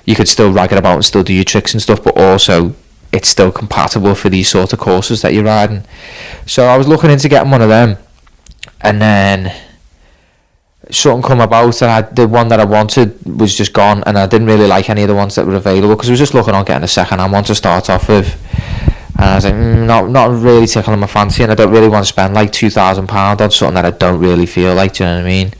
you could still rag it about and still do your tricks and stuff, but also it's still compatible for these sort of courses that you're riding. So I was looking into getting one of them, and then something come about, and the one that I wanted was just gone, and I didn't really like any of the ones that were available, because I was just looking on getting a second-hand one to start off with, and I was like, not really tickling my fancy, and I don't really want to spend like £2,000 on something that I don't really feel like, do you know what I mean?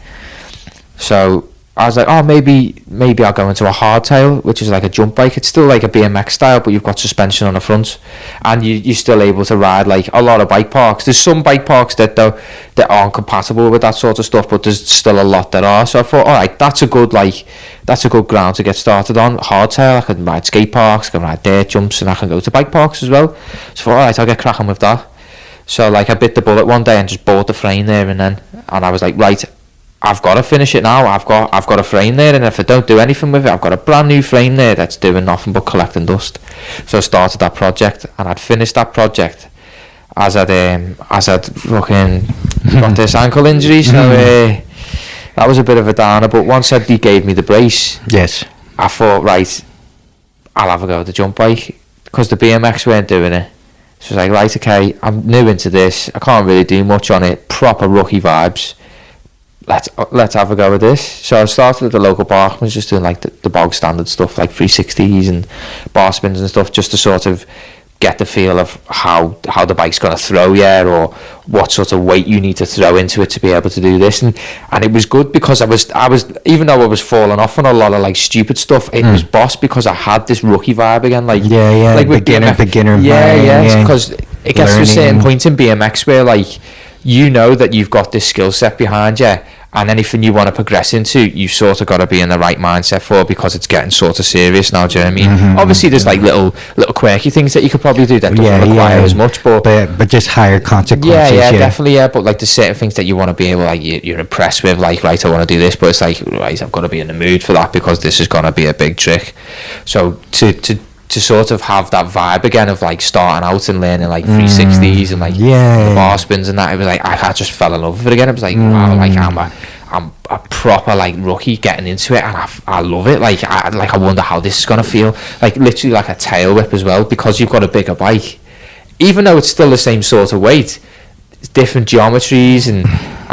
So I was like, maybe I'll go into a hardtail, which is like a jump bike. It's still like a BMX style, but you've got suspension on the front, and you're still able to ride like a lot of bike parks. There's some bike parks that aren't compatible with that sort of stuff, but there's still a lot that are. So I thought, all right, that's a good ground to get started on. Hardtail, I can ride skate parks, I can ride dirt jumps, and I can go to bike parks as well. So I thought, all right, I'll get cracking with that. So like I bit the bullet one day and just bought the frame there and then, and I was like, right, I've got to finish it now. I've got a frame there, and if I don't do anything with it, I've got a brand new frame there that's doing nothing but collecting dust. So I started that project, and I'd finished that project as I'd fucking got this ankle injury. So that was a bit of a downer. But once he gave me the brace, yes, I thought, right, I'll have a go at the jump bike, because the BMX weren't doing it. So I was like, right, okay, I'm new into this. I can't really do much on it. Proper rookie vibes. Let's have a go with this. So I started at the local Parkman's, just doing like the bog standard stuff, like 360s and bar spins and stuff, just to sort of get the feel of how the bike's going to throw you, or what sort of weight you need to throw into it to be able to do this. And it was good, because I was even though I was falling off on a lot of like stupid stuff, it was boss, because I had this rookie vibe again, like like with beginner because it gets to a certain point in BMX where like, you know that you've got this skill set behind you, and anything you want to progress into, you sort of got to be in the right mindset for, because it's getting sort of serious now. Do you know what I mean? Obviously there's like little quirky things that you could probably do that don't require as much, but just higher consequences. Definitely, but like there's certain things that you want to be able, like you're impressed with, like, right, I want to do this, but it's like, right, I've got to be in the mood for that, because this is going to be a big trick. So to sort of have that vibe again of like starting out and learning like 360s and like the bar spins and that, it was like I just fell in love with it again. It was like, wow, like I'm a proper like rookie getting into it, and I love it. Like I wonder how this is gonna feel. Like literally like a tail whip as well, because you've got a bigger bike, even though it's still the same sort of weight. It's different geometries and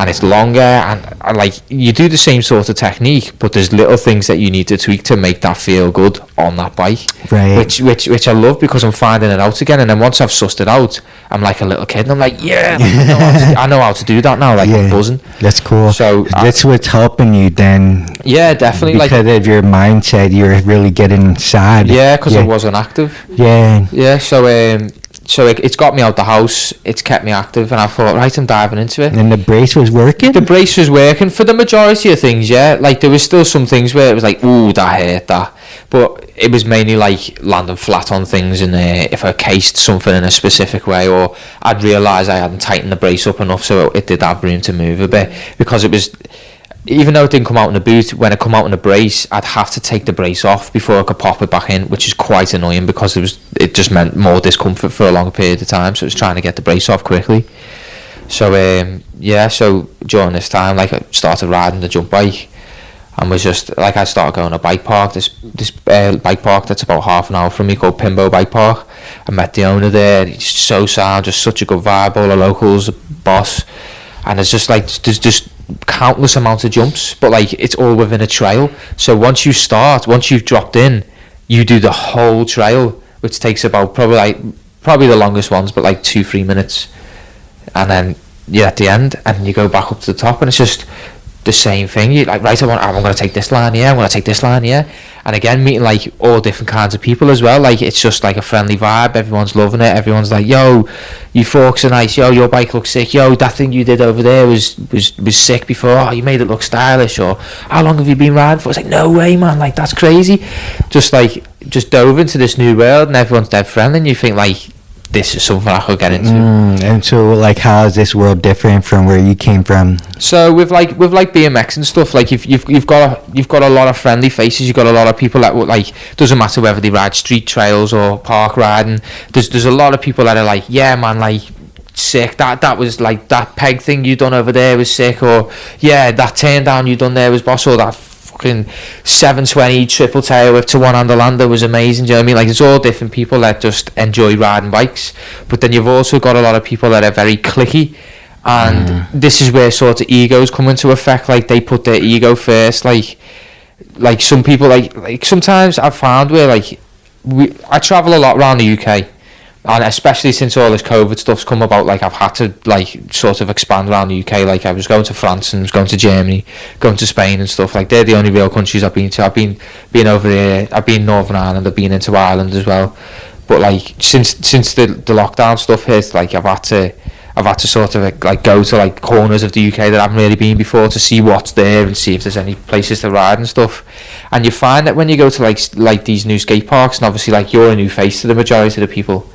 it's longer, and like you do the same sort of technique, but there's little things that you need to tweak to make that feel good on that bike, right? Which I love, because I'm finding it out again, and then once I've sussed it out, I'm like a little kid, and I'm like, I know how to do that now. Like I'm buzzing. That's cool. So that's what's helping you then. Yeah, definitely. Because of your mindset, you're really getting inside. Yeah, because I wasn't active. Yeah. So it's got me out the house, it's kept me active, and I thought, right, I'm diving into it. And the brace was working? The brace was working for the majority of things, yeah. Like, there was still some things where it was like, ooh, that hurt, that. But it was mainly like landing flat on things, and if I cased something in a specific way, or I'd realise I hadn't tightened the brace up enough, so it did have room to move a bit. Because it was, even though it didn't come out in the boot, when it come out in the brace, I'd have to take the brace off before I could pop it back in, which is quite annoying, because it just meant more discomfort for a longer period of time. So it was trying to get the brace off quickly. So so during this time, like, I started riding the jump bike, and was just like, I started going to a bike park, this bike park that's about half an hour from me, called Pimbo Bike Park. I met the owner there. He's so sound, just such a good vibe, all the locals, boss, and it's just like, there's just countless amounts of jumps, but like it's all within a trail. So once you've dropped in, you do the whole trail, which takes about probably the longest ones, but like 2-3 minutes, and then you're at the end, and you go back up to the top, and it's just the same thing. You like, right, I'm going to take this line here, I'm going to take this line here, and again meeting like all different kinds of people as well. Like, it's just like a friendly vibe. Everyone's loving it. Everyone's like, yo, you forks are nice, yo, your bike looks sick, yo, that thing you did over there was sick before, oh, you made it look stylish, or how long have you been riding for? It's like, no way, man, like, that's crazy. Just dove into this new world, and everyone's dead friendly, and you think like, this is something I could get into. And so, like, how is this world different from where you came from? So with BMX and stuff, like, you've got a lot of friendly faces. You've got a lot of people that would, like, doesn't matter whether they ride street trails or park riding. There's a lot of people that are like, yeah, man, like, sick. That was like, that peg thing you done over there was sick, or yeah, that turn down you done there was boss, or that fucking 720 triple tail whip to one handle lander was amazing. Do you know what I mean? Like, it's all different people that just enjoy riding bikes, but then you've also got a lot of people that are very cliquey, and this is where sort of egos come into effect. Like, they put their ego first. Like some people, like sometimes I've found where, like, I travel a lot around the UK, and especially since all this COVID stuff's come about, like, I've had to, like, sort of expand around the UK. Like, I was going to France, and I was going to Germany, going to Spain and stuff. Like, they're the only real countries I've been to. I've been over there, I've been Northern Ireland, I've been into Ireland as well. But like, since the lockdown stuff hit, like, I've had to sort of like go to like corners of the UK that I haven't really been before, to see what's there and see if there's any places to ride and stuff. And you find that when you go to like these new skate parks, and obviously, like, you're a new face to the majority of the people,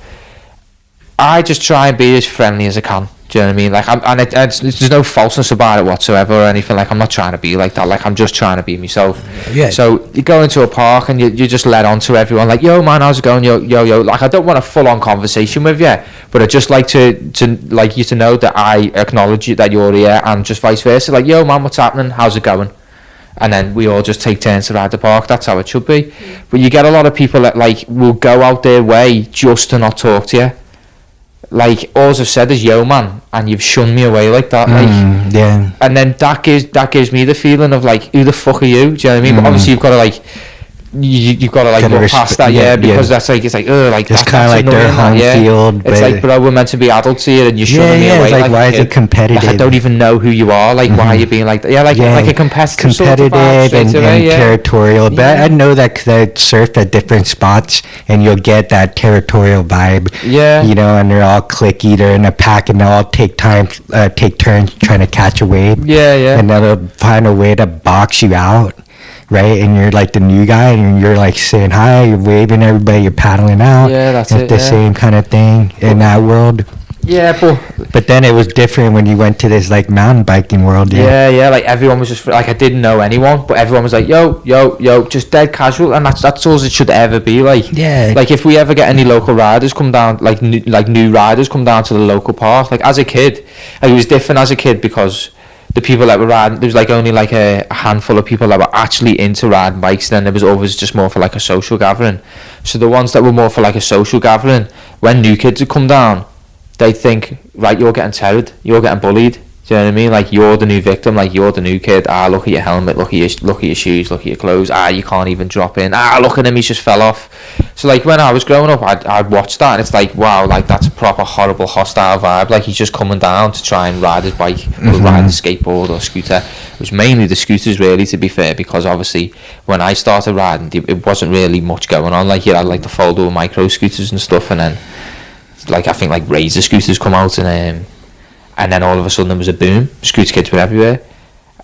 I just try and be as friendly as I can. Do Do you know what I mean? Like, there's no falseness about it whatsoever or anything. Like, I'm not trying to be like that. Like, I'm just trying to be myself. Yeah. So you go into a park and you just let on to everyone. Like, yo, man, how's it going? Yo. Like, I don't want a full-on conversation with you, but I just like to like you to know that I acknowledge you, that you're here, and just vice versa. Like, yo, man, what's happening? How's it going? And then we all just take turns to ride the park. That's how it should be. But you get a lot of people that like will go out their way just to not talk to you. Like, all I've said is yo, man, and you've shunned me away like that. Like, yeah. And then that gives me the feeling of like, who the fuck are you? Do you know what I mean? But obviously you've got to like, you've got to like look past that, because that's like, it's like, like it's kind of like their home field. It's like, bro, we're meant to be adults here, and you're shunning me away. Like, why is it competitive? Like, I don't even know who you are. Like, why are you being like that? Like a competitive sort of vibe and territorial. But I know that because I surf at different spots, and you'll get that territorial vibe. Yeah. You know, and they're all cliquey. They're in a pack, and they'll all take turns trying to catch a wave. Yeah. And they'll find a way to box you out. Right, and you're like the new guy, and you're like saying hi, you're waving at everybody, you're paddling out. Yeah, that's it's the same kind of thing in that world. Yeah, but then it was different when you went to this like mountain biking world. Yeah. Like, everyone was just like, I didn't know anyone, but everyone was like, yo, just dead casual, and that's all it should ever be. Like, like if we ever get any local riders come down, like new riders come down to the local park, like as a kid, like, it was different as a kid because the people that were riding, there was like only like a handful of people that were actually into riding bikes. Then there was always just more for like a social gathering. So the ones that were more for like a social gathering, when new kids would come down, they'd think, right, you're getting tethered, you're getting bullied. Do you know what I mean? Like, you're the new victim, like, you're the new kid. Look at your helmet, look at your shoes, look at your clothes. You can't even drop in. Look at him, he's just fell off. So like, when I was growing up, I'd watch that, and it's like, wow, like, that's a proper horrible hostile vibe. Like, he's just coming down to try and ride his bike, or ride his skateboard or scooter. It was mainly the scooters, really, to be fair, because obviously when I started riding, it wasn't really much going on. Like, you had like the foldable micro scooters and stuff, and then like, I think like Razor scooters come out, and then all of a sudden there was a boom. Scooter kids were everywhere,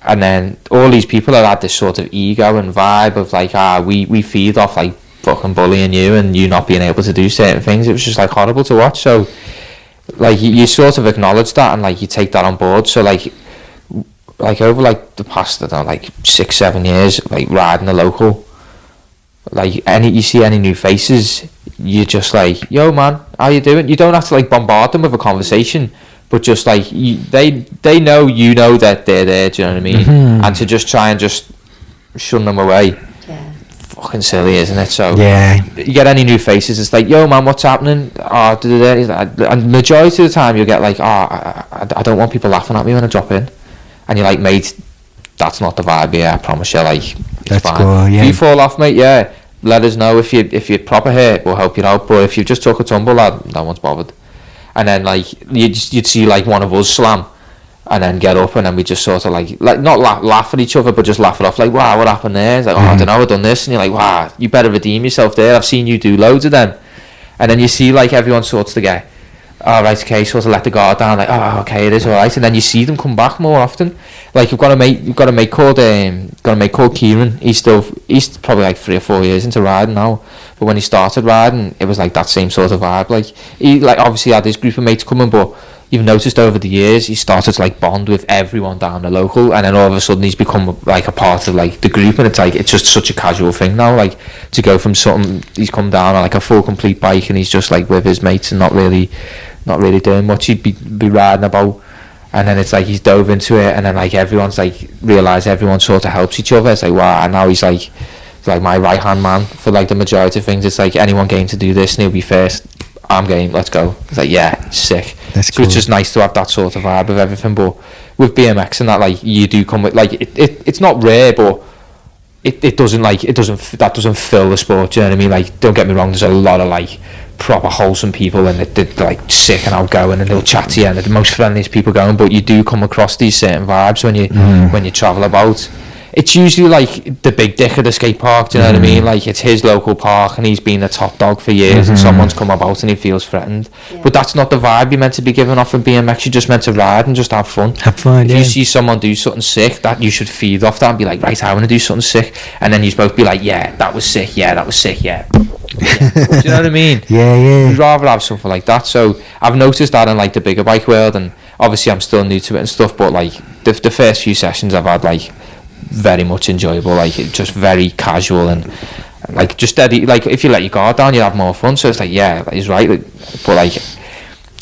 and then all these people that had this sort of ego and vibe of like, we feed off like fucking bullying you and you not being able to do certain things. It was just like horrible to watch. So like, you sort of acknowledge that, and like, you take that on board. So like over like the past, I don't know, like 6-7 years, like riding the local, like you see any new faces, you're just like, yo, man, how you doing? You don't have to like bombard them with a conversation, but just like, they know, you know, that they're there. Do you know what I mean? And to just try and just shun them away, fucking silly, isn't it? So you get any new faces, it's like, yo, man, what's happening? And majority of the time you'll get like, I don't want people laughing at me when I drop in, and you're like, mate, that's not the vibe here, I promise you. Like, that's fine. Cool. If you fall off, mate, let us know. If you're proper hurt, we'll help you out. But if you just took a tumble, lad, no one's bothered. And then like, you'd see like one of us slam, and then get up, and then we just sort of like not laugh at each other, but just laugh it off, like, wow, what happened there? It's like, I don't know, I've done this. And you're like, wow, you better redeem yourself there, I've seen you do loads of them. And then you see like everyone sorts to get, right, okay, sort of let the guard down, like, okay, it is alright. And then you see them come back more often. Like, you've got a mate called Kieran. He's probably like 3 or 4 years into riding now, but when he started riding, it was like that same sort of vibe. Like, he like obviously had this group of mates coming, but you've noticed over the years he started to like bond with everyone down the local, and then all of a sudden he's become like a part of like the group, and it's just such a casual thing now, like, to go from something, he's come down on like a full complete bike, and he's just like with his mates and not really doing much. He'd be riding about, and then it's like he's dove into it, and then like everyone's like realised everyone sort of helps each other. It's like, wow. And now he's like my right hand man for like the majority of things. It's like, anyone game to do this and he'll be first, I'm game, let's go. It's like, yeah, sick. That's cool. It's just nice to have that sort of vibe of everything. But with BMX and that, like, you do come with like, it's not rare, but it doesn't fill the sport. Do you know what I mean? Like, don't get me wrong, there's a lot of like proper wholesome people, and they're like sick and outgoing, and they'll chat to you, and they're the most friendliest people going. But you do come across these certain vibes when you travel about. It's usually like the big dick at the skate park, do you know what I mean? Like, it's his local park, and he's been a top dog for years, and someone's come about and he feels threatened. But that's not the vibe you're meant to be giving off in BMX. You're just meant to ride and just have fun. If you see someone do something sick, that you should feed off that and be like, right, I want to do something sick. And then you're supposed to be like, yeah, that was sick, yeah, that was sick, yeah. Do you know what I mean? Yeah. You'd rather have something like that. So I've noticed that in like the bigger bike world, and obviously I'm still new to it and stuff, but like the first few sessions I've had like very much enjoyable, like it just very casual and like just steady. Like if you let your guard down, you have more fun. So it's like, yeah, he's right. Like, but like,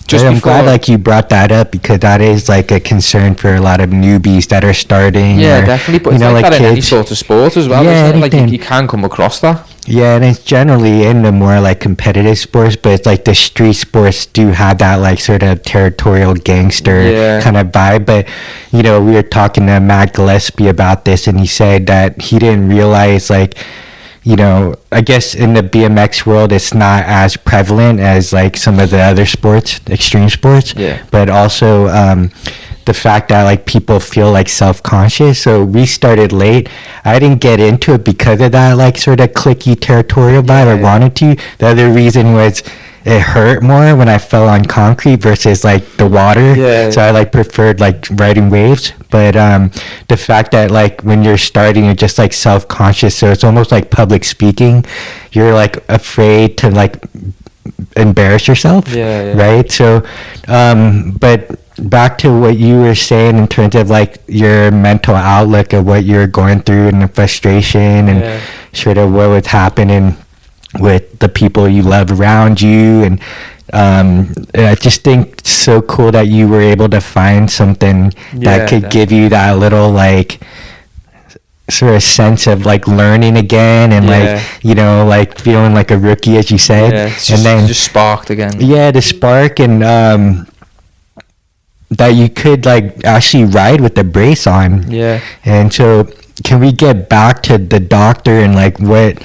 just I'm glad like you brought that up, because that is like a concern for a lot of newbies that are starting. Yeah, or, definitely. But you it's know, like that kids. in any sort of sport as well. Yeah, isn't it? Like you can come across that. Yeah, and it's generally in the more like competitive sports, but it's like the street sports do have that like sort of territorial gangster kind of vibe. But you know, we were talking to Matt Gillespie about this, and he said that he didn't realize, like, you know, I guess in the BMX world it's not as prevalent as like some of the other sports, extreme sports. Yeah. But also the fact that like people feel like self-conscious. So we started late. I didn't get into it because of that like sort of cliquey territorial vibe. I wanted to. The other reason was it hurt more when I fell on concrete versus like the water. So I like preferred like riding waves. But the fact that like when you're starting, you're just like self-conscious, so it's almost like public speaking. You're like afraid to like embarrass yourself, right? So but back to what you were saying in terms of like your mental outlook of what you're going through and the frustration and sort of what was happening with the people you love around you, and I just think it's so cool that you were able to find something that could give you that little like sort of sense of like learning again, and like, you know, like feeling like a rookie, as you said, and then just sparked again. The spark, and that you could like actually ride with the brace on. And so can we get back to the doctor and like what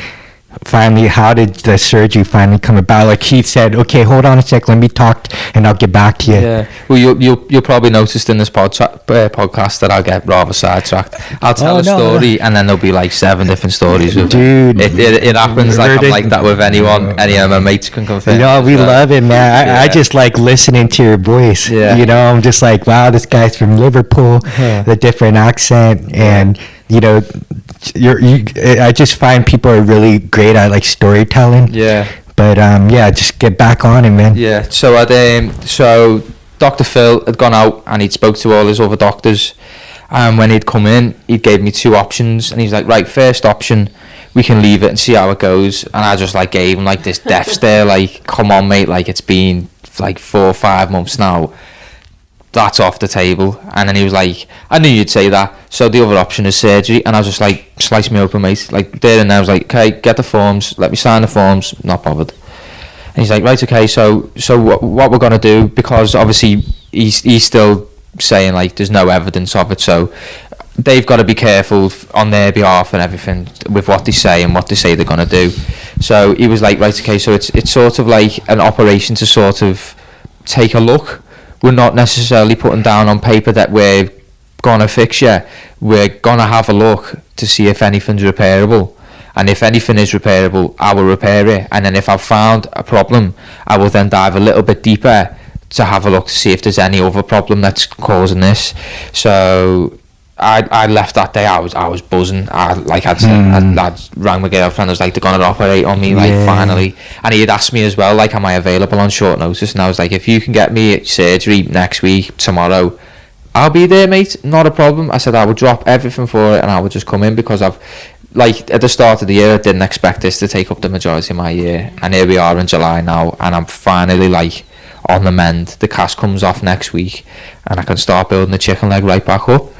finally, how did the surgery finally come about? Like he said, okay, hold on a sec, let me talk and I'll get back to you. Well, you'll probably noticed in this podcast that I'll get rather sidetracked. I'll tell a story and then there'll be like 7 different stories with Dude, it happens. Like I'm like that with anyone. Any of my mates can confirm. You know, we love it, man. I just like listening to your voice. You know, I'm just like, wow, this guy's from Liverpool, the different accent, and you know, I just find people are really great at like storytelling. But just get back on it, man. So Dr. Phil had gone out and he'd spoke to all his other doctors, and when he'd come in, he gave me 2 options, and he's like, right, first option, we can leave it and see how it goes. And I just like gave him like this death stare, like, come on mate, like it's been like 4 or 5 months now, that's off the table. And then he was like, I knew you'd say that, so the other option is surgery. And I was just like, slice me open, mate. Like there and then I was like, okay, get the forms, let me sign the forms, not bothered. And he's like, right, okay, so what we're gonna do, because obviously he's still saying like there's no evidence of it, so they've got to be careful on their behalf and everything with what they say and what they say they're gonna do. So he was like, right, okay, so it's sort of like an operation to sort of take a look. We're not necessarily putting down on paper that we're gonna fix you. We're gonna have a look to see if anything's repairable, and if anything is repairable, I will repair it. And then if I've found a problem, I will then dive a little bit deeper to have a look to see if there's any other problem that's causing this. So I left that day. I was buzzing. I'd rang my girlfriend. I was like, they're gonna operate on me, like finally. And he had asked me as well, like, am I available on short notice? And I was like, if you can get me surgery next week, tomorrow, I'll be there, mate. Not a problem. I said I would drop everything for it and I would just come in, because I've, like, at the start of the year, I didn't expect this to take up the majority of my year, and here we are in July now, and I'm finally like on the mend. The cast comes off next week and I can start building the chicken leg right back up.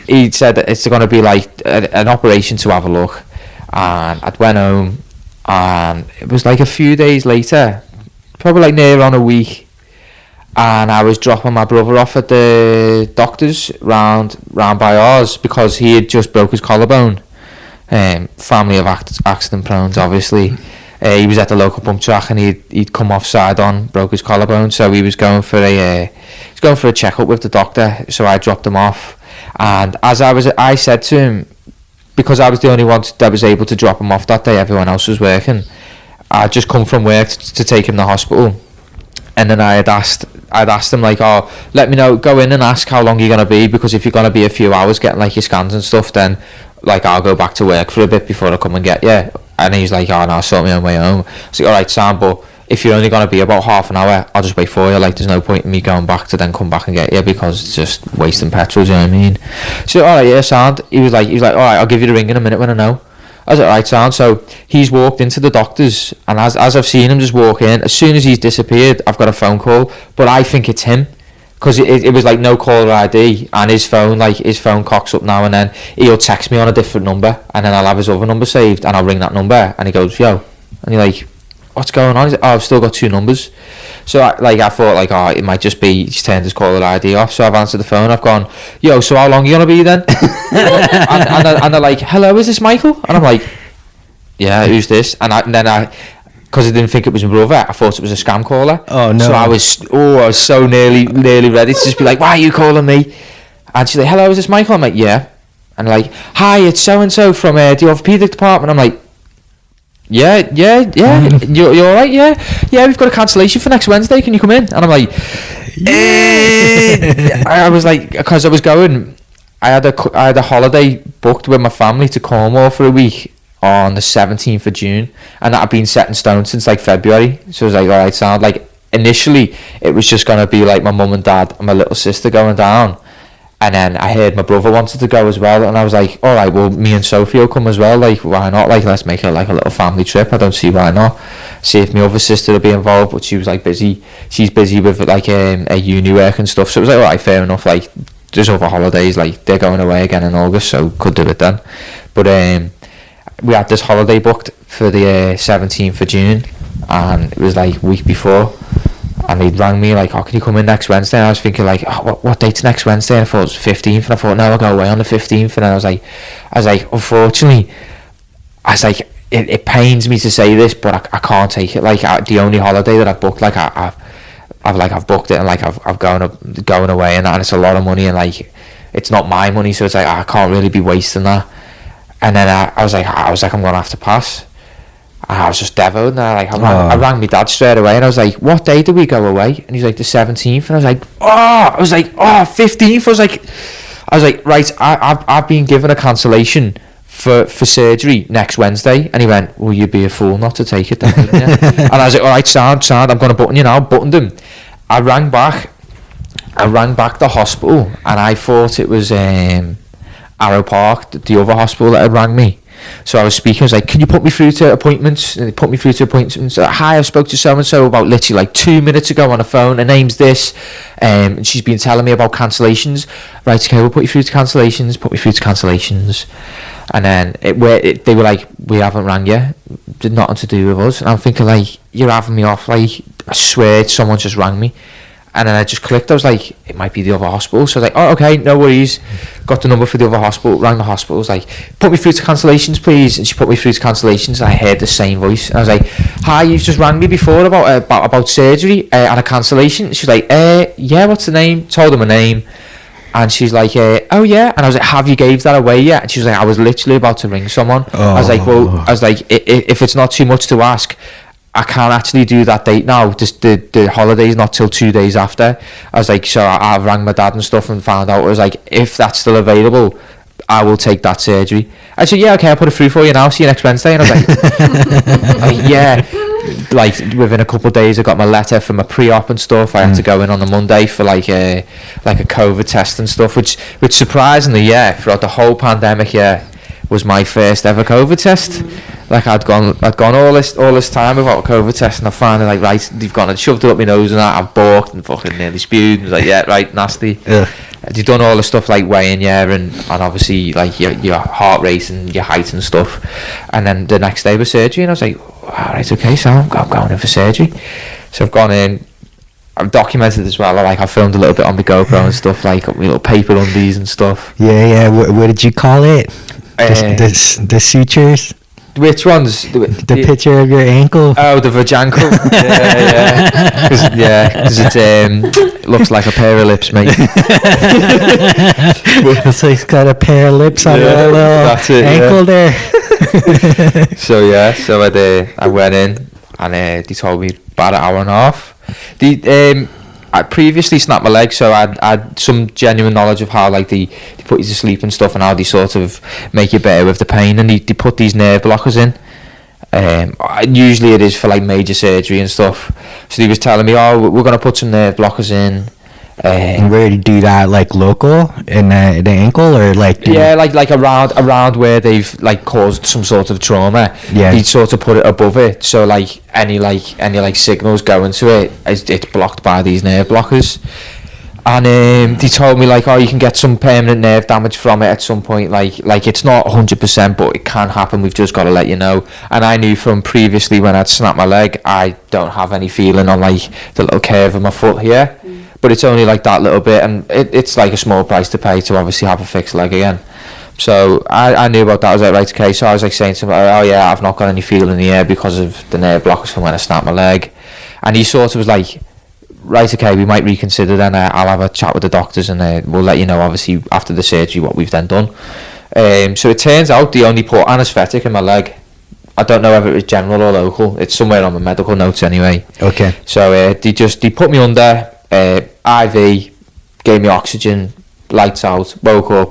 He said that it's going to be like an operation to have a look, and I went home, and it was like a few days later, probably like near on a week, and I was dropping my brother off at the doctor's round by ours, because he had just broke his collarbone. Family of accident prone, obviously. He was at the local pump track and he'd come off side on, broke his collarbone, so he was going for a checkup with the doctor. So I dropped him off, and I said to him, because I was the only one that was able to drop him off that day, everyone else was working, I'd just come from work to take him to the hospital. And then I'd asked him, like, oh, let me know, go in and ask how long you're going to be, because if you're going to be a few hours getting like your scans and stuff, then like I'll go back to work for a bit before I come and get you. And he's like, oh no, I'll sort me on my own. I was like, alright Sam, but if you're only going to be about half an hour, I'll just wait for you. Like, there's no point in me going back to then come back and get you, because it's just wasting petrol, do you know what I mean? So, alright, yeah, sound. He was like, alright, I'll give you the ring in a minute when I know. I was like, alright, sound. So he's walked into the doctor's, and as I've seen him just walk in, as soon as he's disappeared, I've got a phone call, but I think it's him, because it was like no caller ID, and his phone cocks up now and then. He'll text me on a different number, and then I'll have his other number saved, and I'll ring that number, and he goes, yo, and you're like, what's going on? He's like, oh, I've still got 2 numbers. So I thought like, oh, it might just be he's turned his caller ID off. So I've answered the phone. I've gone, yo, so how long are you gonna be then? and they're like, hello, is this Michael? And I'm like, yeah, who's this? And then because I didn't think it was my brother, I thought it was a scam caller. Oh no! So I was so nearly ready to just be like, why are you calling me? And she's like, hello, is this Michael? I'm like, yeah. And like, hi, it's so and so from the orthopedic department. I'm like, yeah, you're all right, yeah, we've got a cancellation for next Wednesday, can you come in? And I'm like, I was like, because I had a holiday booked with my family to Cornwall for a week on the 17th of June, and that had been set in stone since like February. So I was like, alright, sound. Like, initially it was just going to be like my mum and dad and my little sister going down, and then I heard my brother wanted to go as well, and I was like, alright, well, me and Sophie will come as well, like, why not? Like, let's make it like a little family trip. I don't see why not. See if my other sister will be involved, but she was like busy. She's busy with like a uni work and stuff, so it was like, alright, fair enough. Like, there's other holidays, like they're going away again in August, so could do it then. But we had this holiday booked for the 17th of June, and it was like week before, and he'd rang me like, oh, can you come in next Wednesday? And I was thinking like, oh, what date's next Wednesday? And I thought it was 15th, and I thought, no, I'll go away on the 15th. And I was like, unfortunately, it pains me to say this, but I can't take it. Like, the only holiday that I've booked, like I've booked it, and like I've going away, and it's a lot of money, and like it's not my money, so it's like I can't really be wasting that. And then I was like, I'm gonna have to pass. And I was just devoed, and I rang my dad straight away, and I was like, what day do we go away? And he's like, the 17th. And I was like, 15th. I was like, right, I've been given a cancellation for surgery next Wednesday. And he went, well, you'd be a fool not to take it then, wouldn't you? And I was like, all right, sound, I'm gonna button you now. Buttoned him. I rang back the hospital, and I thought it was Arrow Park, the other hospital that had rang me. So I was speaking, I was like, can you put me through to appointments? And they put me through to appointments. Hi, I spoke to so-and-so about literally like 2 minutes ago on the phone. Her name's this, and she's been telling me about cancellations. Right, okay, we'll put you through to cancellations. Put me through to cancellations. And then they were like, we haven't rang you. Did nothing to do with us. And I'm thinking like, you're having me off. Like, I swear someone just rang me. And then I just clicked. I was like, it might be the other hospital. So I was like, oh, okay, no worries. Got the number for the other hospital, rang the hospital. I was like, put me through to cancellations, please. And she put me through to cancellations, and I heard the same voice. And I was like, hi, you just rang me before about surgery and a cancellation. She's like, yeah, what's the name? Told her my name. And she's like, oh yeah. And I was like, have you gave that away yet? And she was like, I was literally about to ring someone. I was like, if it's not too much to ask, I can't actually do that date now. Just the holiday's not till 2 days after. I was like, so I rang my dad and stuff and found out. I was like, if that's still available, I will take that surgery. I said, yeah, okay, I'll put it through for you now. See you next Wednesday. And I was like, yeah. Like, within a couple of days, I got my letter from a pre-op and stuff. I had to go in on the Monday for like a COVID test and stuff, which surprisingly, yeah, throughout the whole pandemic, yeah, was my first ever COVID test. Like, I'd gone all this time without a COVID test, and I finally, like, right, they've gone and shoved it up my nose and that. I've balked and fucking nearly spewed. And was like, yeah, right, nasty. They've done all the stuff like weighing you and obviously like your heart rate and your height and stuff. And then the next day was surgery, and I was like, all right, okay, so I'm going in for surgery. So I've gone in. I've documented as well. Like, I filmed a little bit on my GoPro and stuff, like got my little paper undies and stuff. Yeah. What did you call it? The sutures. Which ones? The picture of your ankle. Oh, the vajankle. Because it looks like a pair of lips, mate. So he's got a pair of lips on your little ankle there. So I went in, and they told me about an hour and a half. I previously snapped my leg, so I had some genuine knowledge of how, like, they put you to sleep and stuff, and how they sort of make you better with the pain, and they put these nerve blockers in, Usually it is for like major surgery and stuff. So he was telling me, oh, we're going to put some nerve blockers in. And where do you do that, like local in the ankle, or like like around where they've like caused some sort of trauma? Yeah, he'd sort of put it above it, so like any signals going to it, it's blocked by these nerve blockers. And they told me like, oh, you can get some permanent nerve damage from it at some point, like it's not 100%, but it can happen, we've just got to let you know. And I knew from previously when I'd snapped my leg, I don't have any feeling on like the little curve of my foot here, but it's only like that little bit, and it's like a small price to pay to obviously have a fixed leg again. So I knew about that. I was like, right, okay. So I was like saying to him, oh yeah, I've not got any feeling in the air because of the nerve blockers from when I snapped my leg. And he sort of was like, right, okay, we might reconsider then. I'll have a chat with the doctors, and we'll let you know obviously after the surgery what we've then done. So it turns out they only put anaesthetic in my leg. I don't know whether it was general or local. It's somewhere on my medical notes anyway. Okay. So they put me under IV, gave me oxygen, lights out, woke up.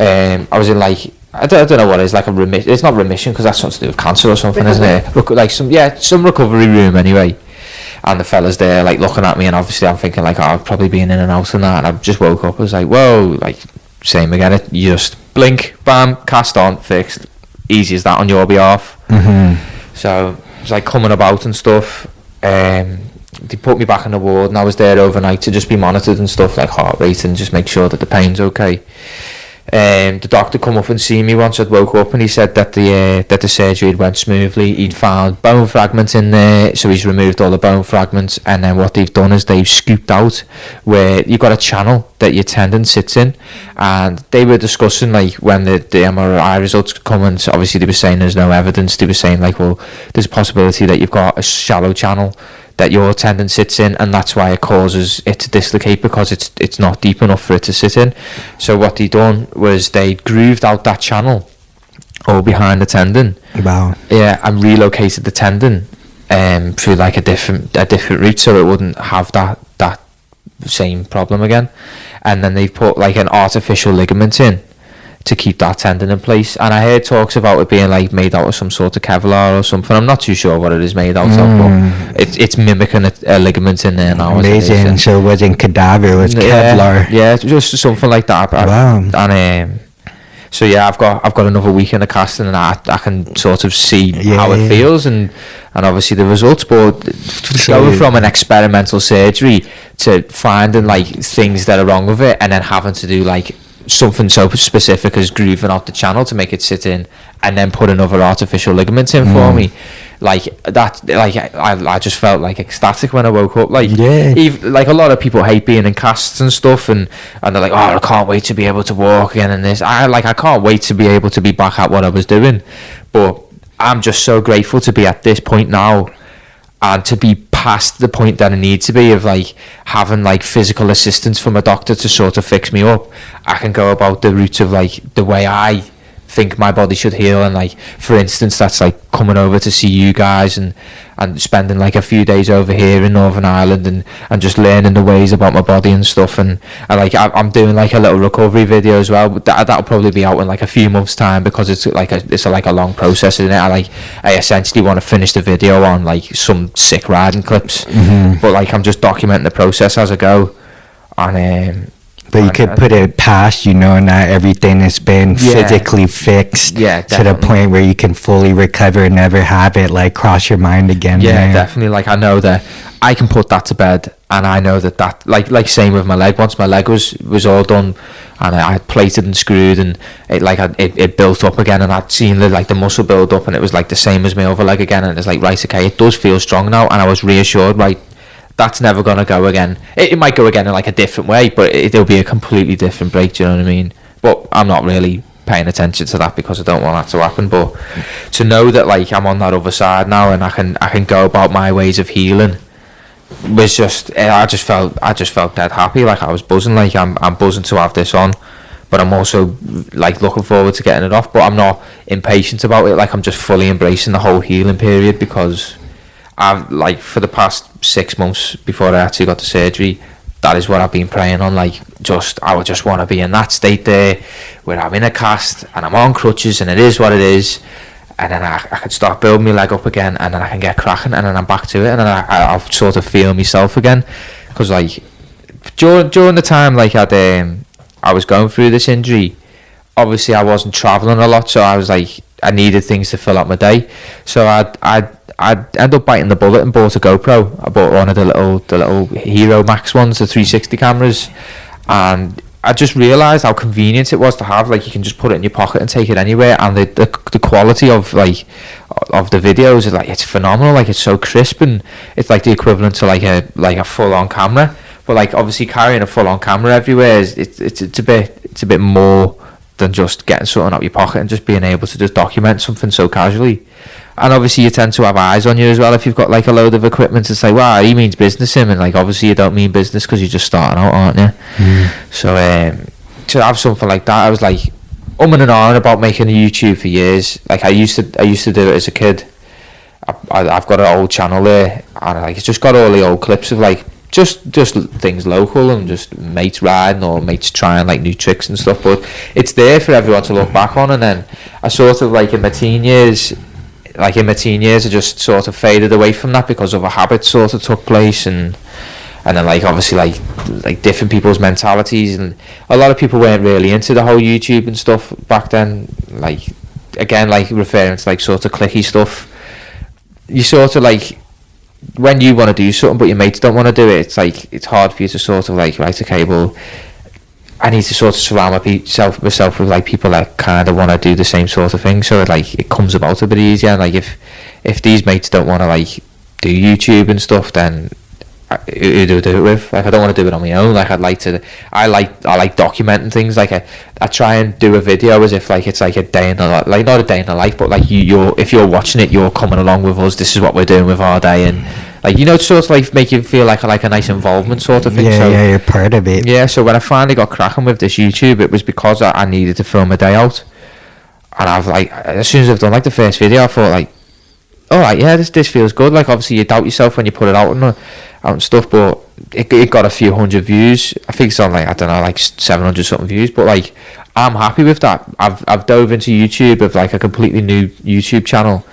I was in like, I don't know what it is, like a remission. It's not remission because that's something to do with cancer or something, isn't it? Like some recovery room anyway. And the fella's there like looking at me, and obviously I'm thinking like, oh, I've probably been in and out and that, and I just woke up. I was like, whoa, like same again. You just blink, bam, cast on, fixed, easy as that on your behalf. So it's like coming about and stuff. They put me back in the ward, and I was there overnight to just be monitored and stuff, like heart rate, and just make sure that the pain's okay. The doctor come up and see me once I'd woke up, and he said that the surgery had went smoothly. He'd found bone fragments in there, so he's removed all the bone fragments, and then what they've done is they've scooped out where you've got a channel that your tendon sits in. And they were discussing like when the MRI results come, and so obviously they were saying there's no evidence. They were saying like, well, there's a possibility that you've got a shallow channel that your tendon sits in, and that's why it causes it to dislocate, because it's not deep enough for it to sit in. So what they done was they grooved out that channel all behind the tendon. Wow. Yeah, and relocated the tendon through like a different route, so it wouldn't have that same problem again. And then they've put like an artificial ligament in to keep that tendon in place. And I heard talks about it being like made out of some sort of Kevlar or something. I'm not too sure what it is made out of, but it's mimicking a ligament in there now. Amazing. So it wasn't cadaver, it was Kevlar. Yeah, just something like that. Wow. And so yeah, I've got another week in the casting, and I can sort of see how it feels and obviously the results. But going from an experimental surgery to finding like things that are wrong with it, and then having to do like something so specific as grooving out the channel to make it sit in, and then put another artificial ligament in for me, like that, like I just felt like ecstatic when I woke up. Like even, like a lot of people hate being in casts and stuff, and they're like, oh, I can't wait to be able to walk again, and this I can't wait to be able to be back at what I was doing. But I'm just so grateful to be at this point now, and to be past the point that I need to be of like having like physical assistance from a doctor to sort of fix me up. I can go about the route of like the way I think my body should heal, and like for instance that's like coming over to see you guys and spending like a few days over here in Northern Ireland and just learning the ways about my body and stuff, and like I'm doing like a little recovery video as well, but that'll probably be out in like a few months time, because it's like a long process, isn't it? I essentially want to finish the video on like some sick riding clips, but like I'm just documenting the process as I go. And but you could put it past, you know, not everything has been physically fixed to the point where you can fully recover and never have it like cross your mind again. Yeah, definitely. Like I know that I can put that to bed, and I know that like same with my leg. Once my leg was all done, and I had plated and screwed, and it built up again, and I'd seen the muscle build up, and it was like the same as my other leg again, and it's like, right, okay, it does feel strong now, and I was reassured, right, that's never going to go again. It might go again in like a different way, but it'll be a completely different break, do you know what I mean? But I'm not really paying attention to that because I don't want that to happen. But to know that like I'm on that other side now, and I can go about my ways of healing, was just, I just felt dead happy. Like I was buzzing, like I'm buzzing to have this on, but I'm also like looking forward to getting it off, but I'm not impatient about it. Like I'm just fully embracing the whole healing period, because I've like for the past 6 months before I actually got the surgery, that is what I've been praying on. Like I would just want to be in that state there where I'm in a cast and I'm on crutches and it is what it is, and then I could start building my leg up again, and then I can get cracking, and then I'm back to it, and then I'll sort of feel myself again. Because like during the time like I was going through this injury, obviously I wasn't traveling a lot, so I was like, I needed things to fill up my day, so I'd end up biting the bullet and bought a GoPro. I bought one of the little Hero Max ones, the 360 cameras, and I just realised how convenient it was to have. Like, you can just put it in your pocket and take it anywhere, and the quality of the videos is like, it's phenomenal. Like, it's so crisp, and it's like the equivalent to like a full-on camera. But like, obviously carrying a full-on camera everywhere is it's a bit more than just getting something out of your pocket and just being able to just document something so casually. And obviously you tend to have eyes on you as well if you've got like a load of equipment to say, wow, he means business him, and like obviously you don't mean business because you're just starting out, aren't you? So to have something like that, I was like umming and ahhing about making a YouTube for years. Like I used to do it as a kid. I've got an old channel there, and like it's just got all the old clips of like just things local and just mates riding or mates trying like new tricks and stuff, but it's there for everyone to look back on. And then I sort of like in my teen years I just sort of faded away from that because of a habit sort of took place, and then like obviously like different people's mentalities, and a lot of people weren't really into the whole YouTube and stuff back then. Like again, like referring to like sort of clicky stuff, you sort of like, when you want to do something but your mates don't want to do it, it's like it's hard for you to sort of like, right, okay, well I need to sort of surround myself with like people that kind of want to do the same sort of thing, so it comes about a bit easier. And like if these mates don't want to like do YouTube and stuff, then who do I do it with? Like I don't want to do it on my own. Like I like documenting things. Like I try and do a video as if like it's like a day in the life, like not a day in the life, but like if you're watching it, you're coming along with us. This is what we're doing with our day, and like, you know, sort of like make you feel like a nice involvement sort of thing. Yeah, you're part of it. Yeah, so when I finally got cracking with this YouTube, it was because I needed to film a day out, and I've like, as soon as I've done like the first video, I thought like, all right, yeah, this feels good. Like obviously you doubt yourself when you put it out and stuff, but it got a few hundred views. I think it's on like, I don't know, like 700 something views, but like I'm happy with that. I've dove into YouTube with like a completely new YouTube channel,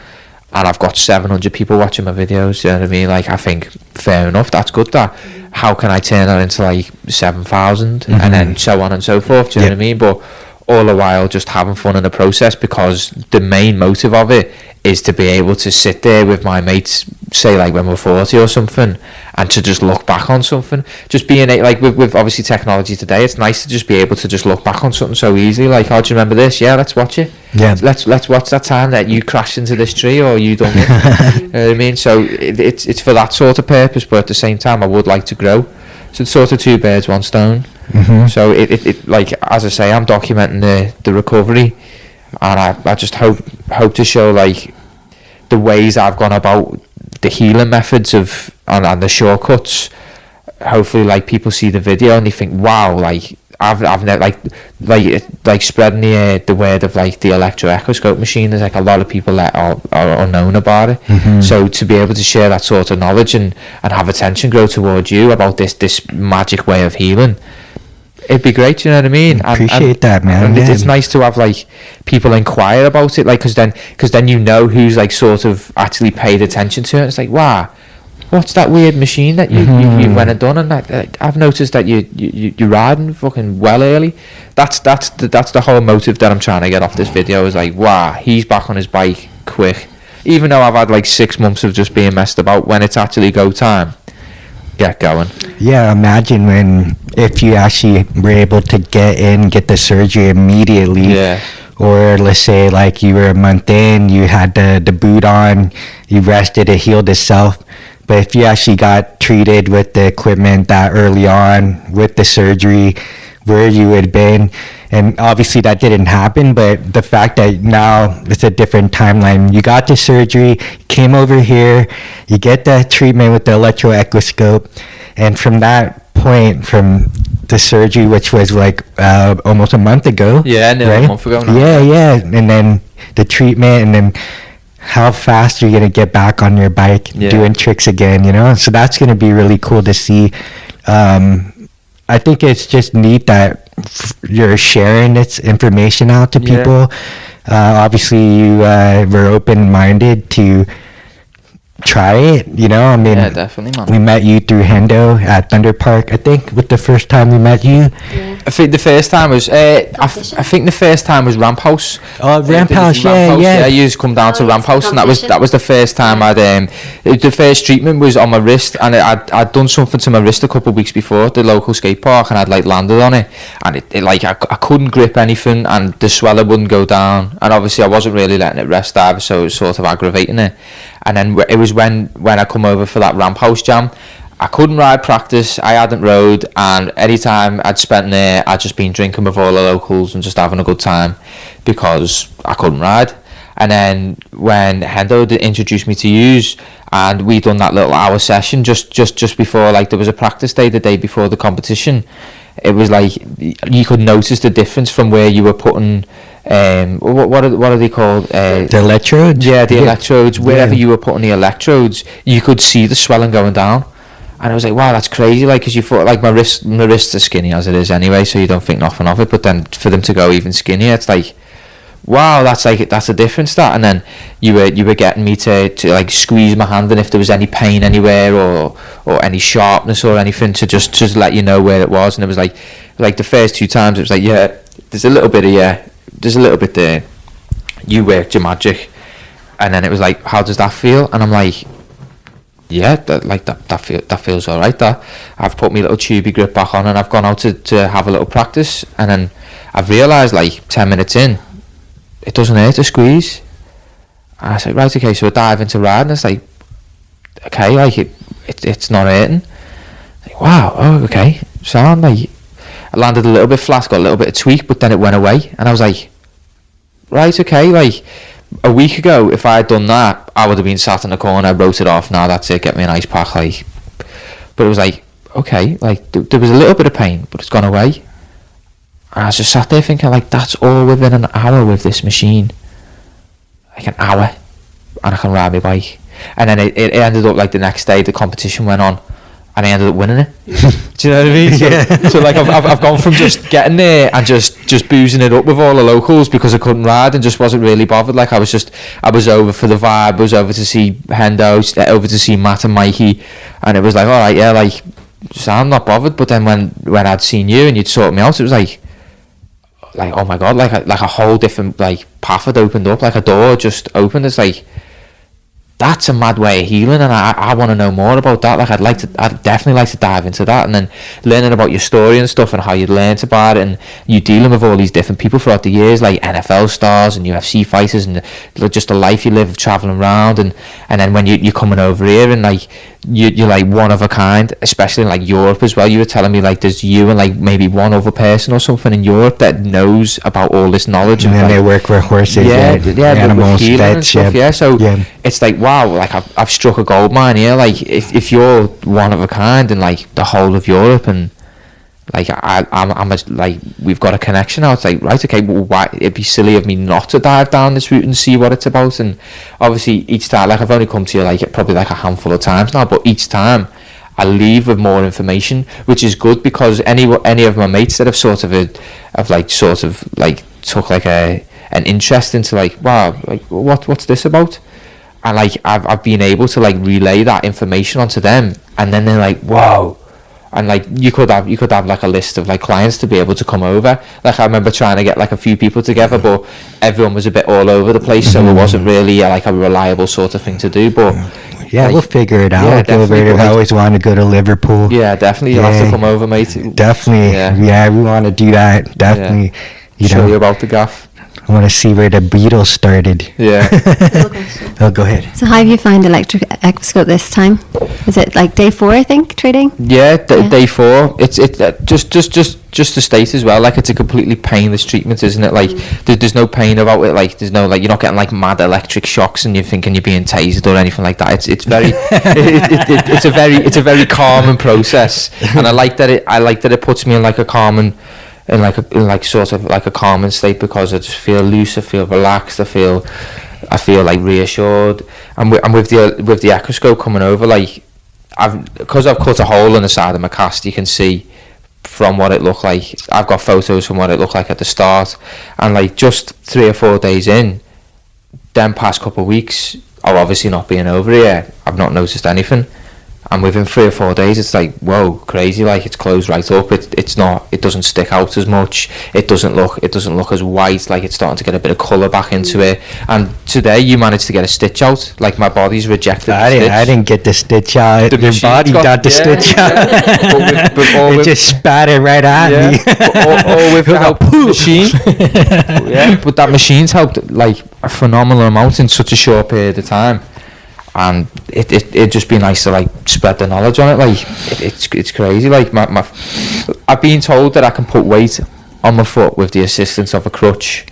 and I've got 700 people watching my videos. You know what I mean? Like I think fair enough, that's good. That how can I turn that into like 7,000 and then so on and so forth? Do you know what I mean? But all the while just having fun in the process, because the main motive of it is to be able to sit there with my mates, say like when we're 40 or something, and to just look back on something. Just being like with obviously technology today, it's nice to just be able to just look back on something so easily. Like, oh, do you remember this? Yeah, let's watch it. Yeah, let's watch that time that you crashed into this tree or you done it. You know what I mean? So it's for that sort of purpose, but at the same time I would like to grow. So it's sort of two birds, one stone. So it like, as I say, I'm documenting the recovery, and I just hope to show like the ways I've gone about the healing methods of and the shortcuts. Hopefully like people see the video and they think, wow, like I've never like spreading the word of like the Electro-Equiscope machine. There's like a lot of people that are unknown about it. So to be able to share that sort of knowledge and have attention grow towards you about this magic way of healing, it'd be great. You know what I mean? Appreciate that, man. And it's nice to have like people inquire about it, like because then you know who's like sort of actually paid attention to it. It's like, wow, what's that weird machine that you went and done? And I've noticed that you're riding fucking well early. That's the whole motive that I'm trying to get off this video, is like, wow, he's back on his bike quick. Even though I've had like 6 months of just being messed about, when it's actually go time, get going. Yeah, imagine if you actually were able to get the surgery immediately. Yeah. Or let's say like you were a month in, you had the boot on, you rested, it healed itself. But if you actually got treated with the equipment that early on with the surgery, where you would have been, and obviously that didn't happen, but the fact that now it's a different timeline. You got the surgery, came over here, you get the treatment with the Electro-Equiscope, and from that point, from the surgery, which was like almost a month ago. Yeah, right? A month ago now. Yeah, and then the treatment, and then how fast you're going to get back on your bike doing tricks again, you know? So that's going to be really cool to see. I think it's just neat that you're sharing this information out to people. Obviously, you were open-minded to try it, you know. I mean, yeah, definitely, man. We met you through Hendo at Thunder Park, I think, with the first time we met you. Yeah. I think the first time was I think the first time was Ramp House. Oh, Ramp House, yeah. You used to come down to Oh, Ramp House, and that was the first time the first treatment was on my wrist, and I'd done something to my wrist a couple of weeks before at the local skate park, and I'd like landed on it, and it like I couldn't grip anything, and the swelling wouldn't go down, and obviously I wasn't really letting it rest either, so it was sort of aggravating it. And then it was when I come over for that Ramp House jam, I couldn't ride practice, I hadn't rode, and any time I'd spent there, I'd just been drinking with all the locals and just having a good time because I couldn't ride. And then when Hendo introduced me to use, and we done that little hour session just before, like there was a practice day the day before the competition, it was like you could notice the difference from where you were putting what are they called? The electrodes? Yeah, the electrodes. Wherever you were putting the electrodes, you could see the swelling going down. And I was like, wow, that's crazy. Like, because you thought, like, my wrists are skinny as it is anyway, so you don't think nothing of it. But then for them to go even skinnier, it's like, wow, that's a difference, that. And then you were getting me to like squeeze my hand, and if there was any pain anywhere or any sharpness or anything, to just let you know where it was. And it was like the first 2 times, it was like, yeah, there's a little bit there. You worked your magic. And then it was like, how does that feel? And I'm like, yeah, that feels all right. That I've put my little tubey grip back on, and I've gone out to have a little practice, and then I've realised like 10 minutes in, it doesn't hurt to squeeze. And I said, right, okay, so I dive into riding. It's like, okay, like it's not hurting. Like, wow, oh, okay. So I'm like, I landed a little bit flat, got a little bit of tweak, but then it went away, and I was like, right, okay, like a week ago, if I had done that, I would have been sat in the corner, wrote it off, now that's it, get me an ice pack, like. But it was like, okay, like there was a little bit of pain, but it's gone away. And I was just sat there thinking, like, that's all within an hour with this machine. Like an hour, and I can ride my bike. And then it ended up like the next day the competition went on, and I ended up winning it. Do you know what I mean? So like I've gone from just getting there and just boozing it up with all the locals because I couldn't ride and just wasn't really bothered. Like I was over for the vibe. I was over to see Hendo, over to see Matt and Mikey, and it was like, all right, yeah, like, so I'm not bothered. But then when I'd seen you and you'd sorted me out, it was like oh my god, like a whole different like path had opened up, like a door just opened. It's like, that's a mad way of healing, and I want to know more about that. Like I'd definitely like to dive into that, and then learning about your story and stuff, and how you learnt about it, and you dealing with all these different people throughout the years, like NFL stars and UFC fighters, and just the life you live of traveling around, and then when you're coming over here, and like you're like one of a kind, especially in like Europe as well. You were telling me like there's you and like maybe one other person or something in Europe that knows about all this knowledge, and then like, they work with horses, animals, pets, stuff, so it's like, wow, like I've struck a gold mine here. Like if you're one of a kind in like the whole of Europe, and like I'm like, we've got a connection now. It's like, right, okay, well, why it'd be silly of me not to dive down this route and see what it's about. And obviously each time, like I've only come to you like probably like a handful of times now, but each time I leave with more information, which is good, because any of my mates that have sort of took like an interest into like, wow, like what's this about, and like I've been able to like relay that information onto them, and then they're like, whoa. And like you could have like a list of like clients to be able to come over. Like I remember trying to get like a few people together, but everyone was a bit all over the place, so it wasn't really like a reliable sort of thing to do. But yeah, like, we'll figure it out. Yeah, definitely. I always want to go to Liverpool. Yeah, definitely. You'll have to come over, mate. Definitely. Yeah, we want to do that. Definitely. Yeah. Show you about the gaff. I want to see where the Beatles started. Yeah. Oh, go ahead. So how have you found Electro-Equiscope this time? Is it like day 4, I think, trading? Yeah, day 4. It's just to state as well, like it's a completely painless treatment, isn't it? Like there's no pain about it. Like there's no, like, you're not getting like mad electric shocks and you're thinking you're being tased or anything like that. It's very it's a very calming process, and I like that it puts me in like a calming, in like sort of like a calming state, because I just feel loose, I feel relaxed, I feel like reassured. And with the Equiscope coming over, like I've cut a hole in the side of my cast, you can see from what it looked like. I've got photos from what it looked like at the start, and like just 3 or 4 days in, then past couple of weeks, I've obviously not been over here, I've not noticed anything. And within 3 or 4 days, it's like, whoa, crazy! Like it's closed right up. It doesn't stick out as much. It doesn't look as white. Like it's starting to get a bit of colour back into it. And today, you managed to get a stitch out. Like my body's rejected. I didn't get the stitch out. Your body got the stitch out. It just spat it right at me. All with the help of the machine. But that machine's helped like a phenomenal amount in such a short period of time. And it just be nice to like spread the knowledge on it. Like it's crazy. Like my I've been told that I can put weight on my foot with the assistance of a crutch,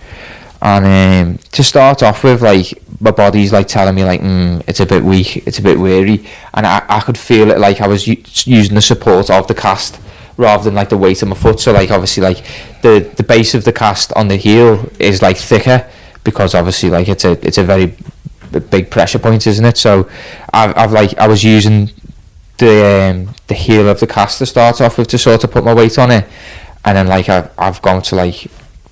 and to start off with, like my body's like telling me like it's a bit weak, it's a bit weary, and I could feel it like I was using the support of the cast rather than like the weight of my foot. So like obviously like the base of the cast on the heel is like thicker, because obviously like it's a very big pressure point, isn't it? So I was using the heel of the cast to start off with to sort of put my weight on it, and then like I've gone to like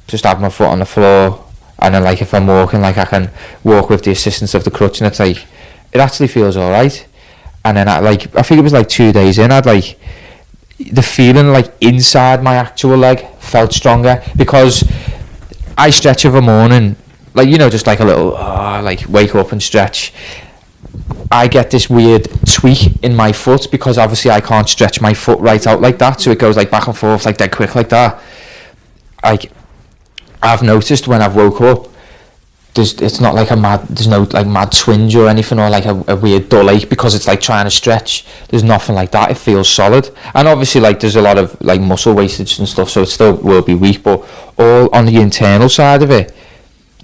just have my foot on the floor, and then like if I'm walking, like I can walk with the assistance of the crutch, and it's like it actually feels all right. And then I think it was like 2 days in, I'd like the feeling like inside my actual leg felt stronger, because I stretch of a morning, like, you know, just like a little like wake up and stretch. I get this weird tweak in my foot, because obviously I can't stretch my foot right out like that, so it goes like back and forth like dead quick like that. Like I've noticed when I've woke up, it's not like there's no like mad twinge or anything, or like a weird dull ache because it's like trying to stretch. There's nothing like that. It feels solid. And obviously like there's a lot of like muscle wastage and stuff, so it still will be weak, but all on the internal side of it,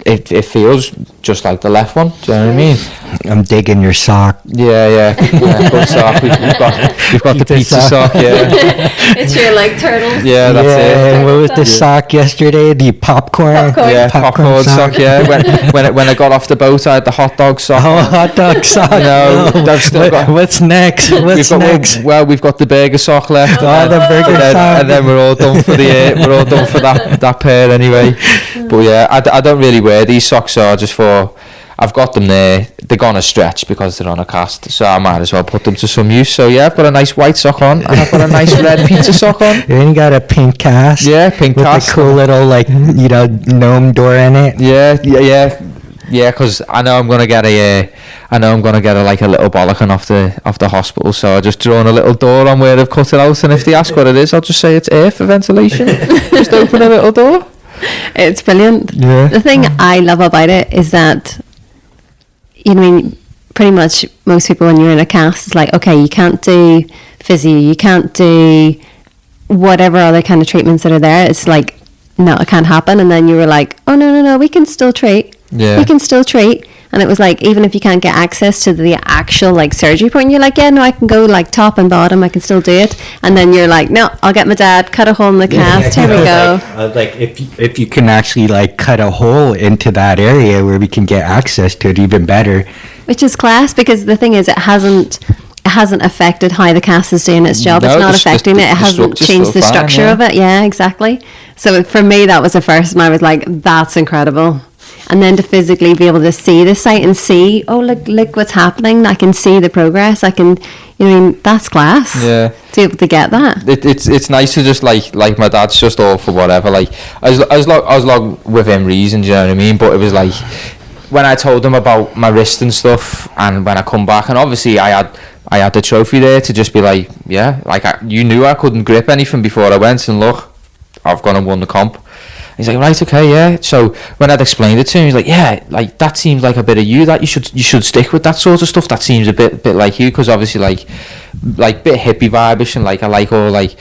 it feels just like the left one. Do you know what I mean? I'm digging your sock. Yeah, good sock. We've got the pizza sock. Yeah, It's your like turtles. yeah, that's it. And what was the sock yesterday? The popcorn. Yeah, popcorn sock. Yeah, when I got off the boat, I had the hot dog sock. Oh, hot dog sock. No, I've still got. What's next? What's next? Well, we've got the burger sock left. Oh, the burger sock. And then we're all done for that pair anyway. But yeah, I don't really wear these socks, so I just thought, I've got them there, they're gonna stretch because they're on a cast, so I might as well put them to some use. So yeah, I've got a nice white sock on, and I've got a nice red pizza sock on. You even got a pink cast. Yeah, pink with cast. With a cool little like gnome door in it. Yeah. Because I know I'm gonna get a like a little bollocking off the hospital. So I just drawn a little door on where they've cut it out, and if they ask what it is, I'll just say it's air for ventilation. Just open a little door. It's brilliant. Yeah. The thing I love about it is that, you know, pretty much most people when you're in a cast, it's like, okay, you can't do physio, you can't do whatever other kind of treatments that are there. It's like, no, it can't happen. And then you were like, oh no, we can still treat. Yeah. We can still treat. And it was like, even if you can't get access to the actual like surgery point, you're like, yeah, no, I can go like top and bottom, I can still do it. And then you're like, no, I'll get my dad, cut a hole in the cast, here we go. Like if you can actually like cut a hole into that area where we can get access to it, even better. Which is class, because the thing is, it hasn't affected how the cast is doing its job. No, it's not affecting it. It hasn't changed the structure of it. Yeah, exactly. So for me, that was the first, and I was like, that's incredible. And then to physically be able to see the site and see, oh, look what's happening. I can see the progress. I can, that's class. Yeah. To be able to get that. It's nice to just like my dad's just all for whatever. Like I was like within reason, do you know what I mean? But it was like when I told him about my wrist and stuff, and when I come back, and obviously I had the trophy there to just be like, yeah, like you knew I couldn't grip anything before I went, and look, I've gone and won the comp. He's like, right, okay, yeah. So when I'd explained it to him, he's like, yeah, like that seems like a bit of you. That you should stick with that sort of stuff. That seems a bit like you, because obviously like bit hippie vibish, and like I like all like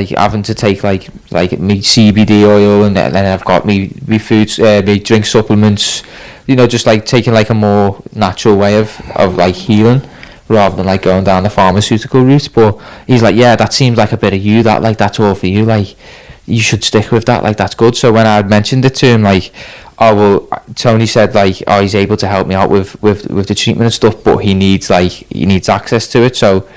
having to take like me CBD oil, and then I've got me foods, me drink supplements. Just like taking like a more natural way of like healing, rather than like going down the pharmaceutical route. But he's like, yeah, that seems like a bit of you. That like that's all for you. Like, you should stick with that, like that's good. So when I mentioned it to him, like, oh well, Tony said like, oh, he's able to help me out with the treatment and stuff, but he needs access to it. So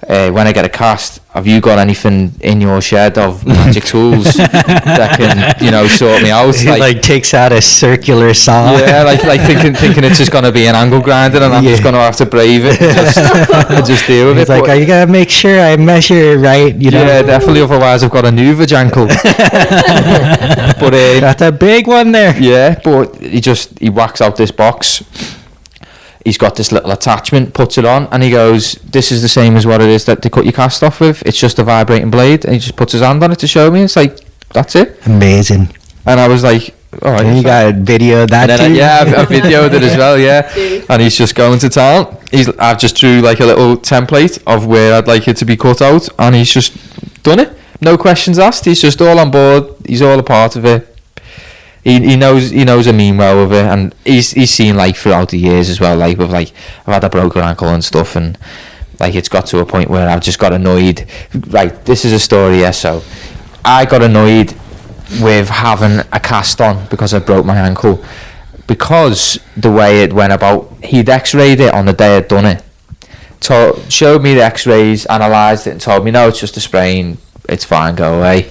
when I get a cast, have you got anything in your shed of magic tools that can, you know, sort me out? He like takes out a circular saw. Yeah, like thinking it's just gonna be an angle grinder, and I'm just gonna have to brave it and just deal with He's it. like, you gotta make sure I measure it right, you know. Yeah, definitely. Otherwise, I've got a new vajankle. But that's a big one there. Yeah, but he whacks out this box. He's got this little attachment, puts it on, and he goes, this is the same as what it is that they cut your cast off with. It's just a vibrating blade. And he just puts his hand on it to show me. It's like, that's it. Amazing. And I was like, all right. And you got a video of that too? Yeah, I videoed it as well, yeah. And he's just going to town. I've just drew like a little template of where I'd like it to be cut out, and he's just done it. No questions asked. He's just all on board. He's all a part of it. He knows I mean well with it, and he's seen like throughout the years as well, like with like I've had a broken ankle and stuff, and like it's got to a point where I've just got annoyed. Right, this is a story, yeah. So I got annoyed with having a cast on because I broke my ankle, because the way it went about, he'd x-rayed it on the day I'd done it, showed me the x-rays, analysed it, and told me no, it's just a sprain, it's fine, go away.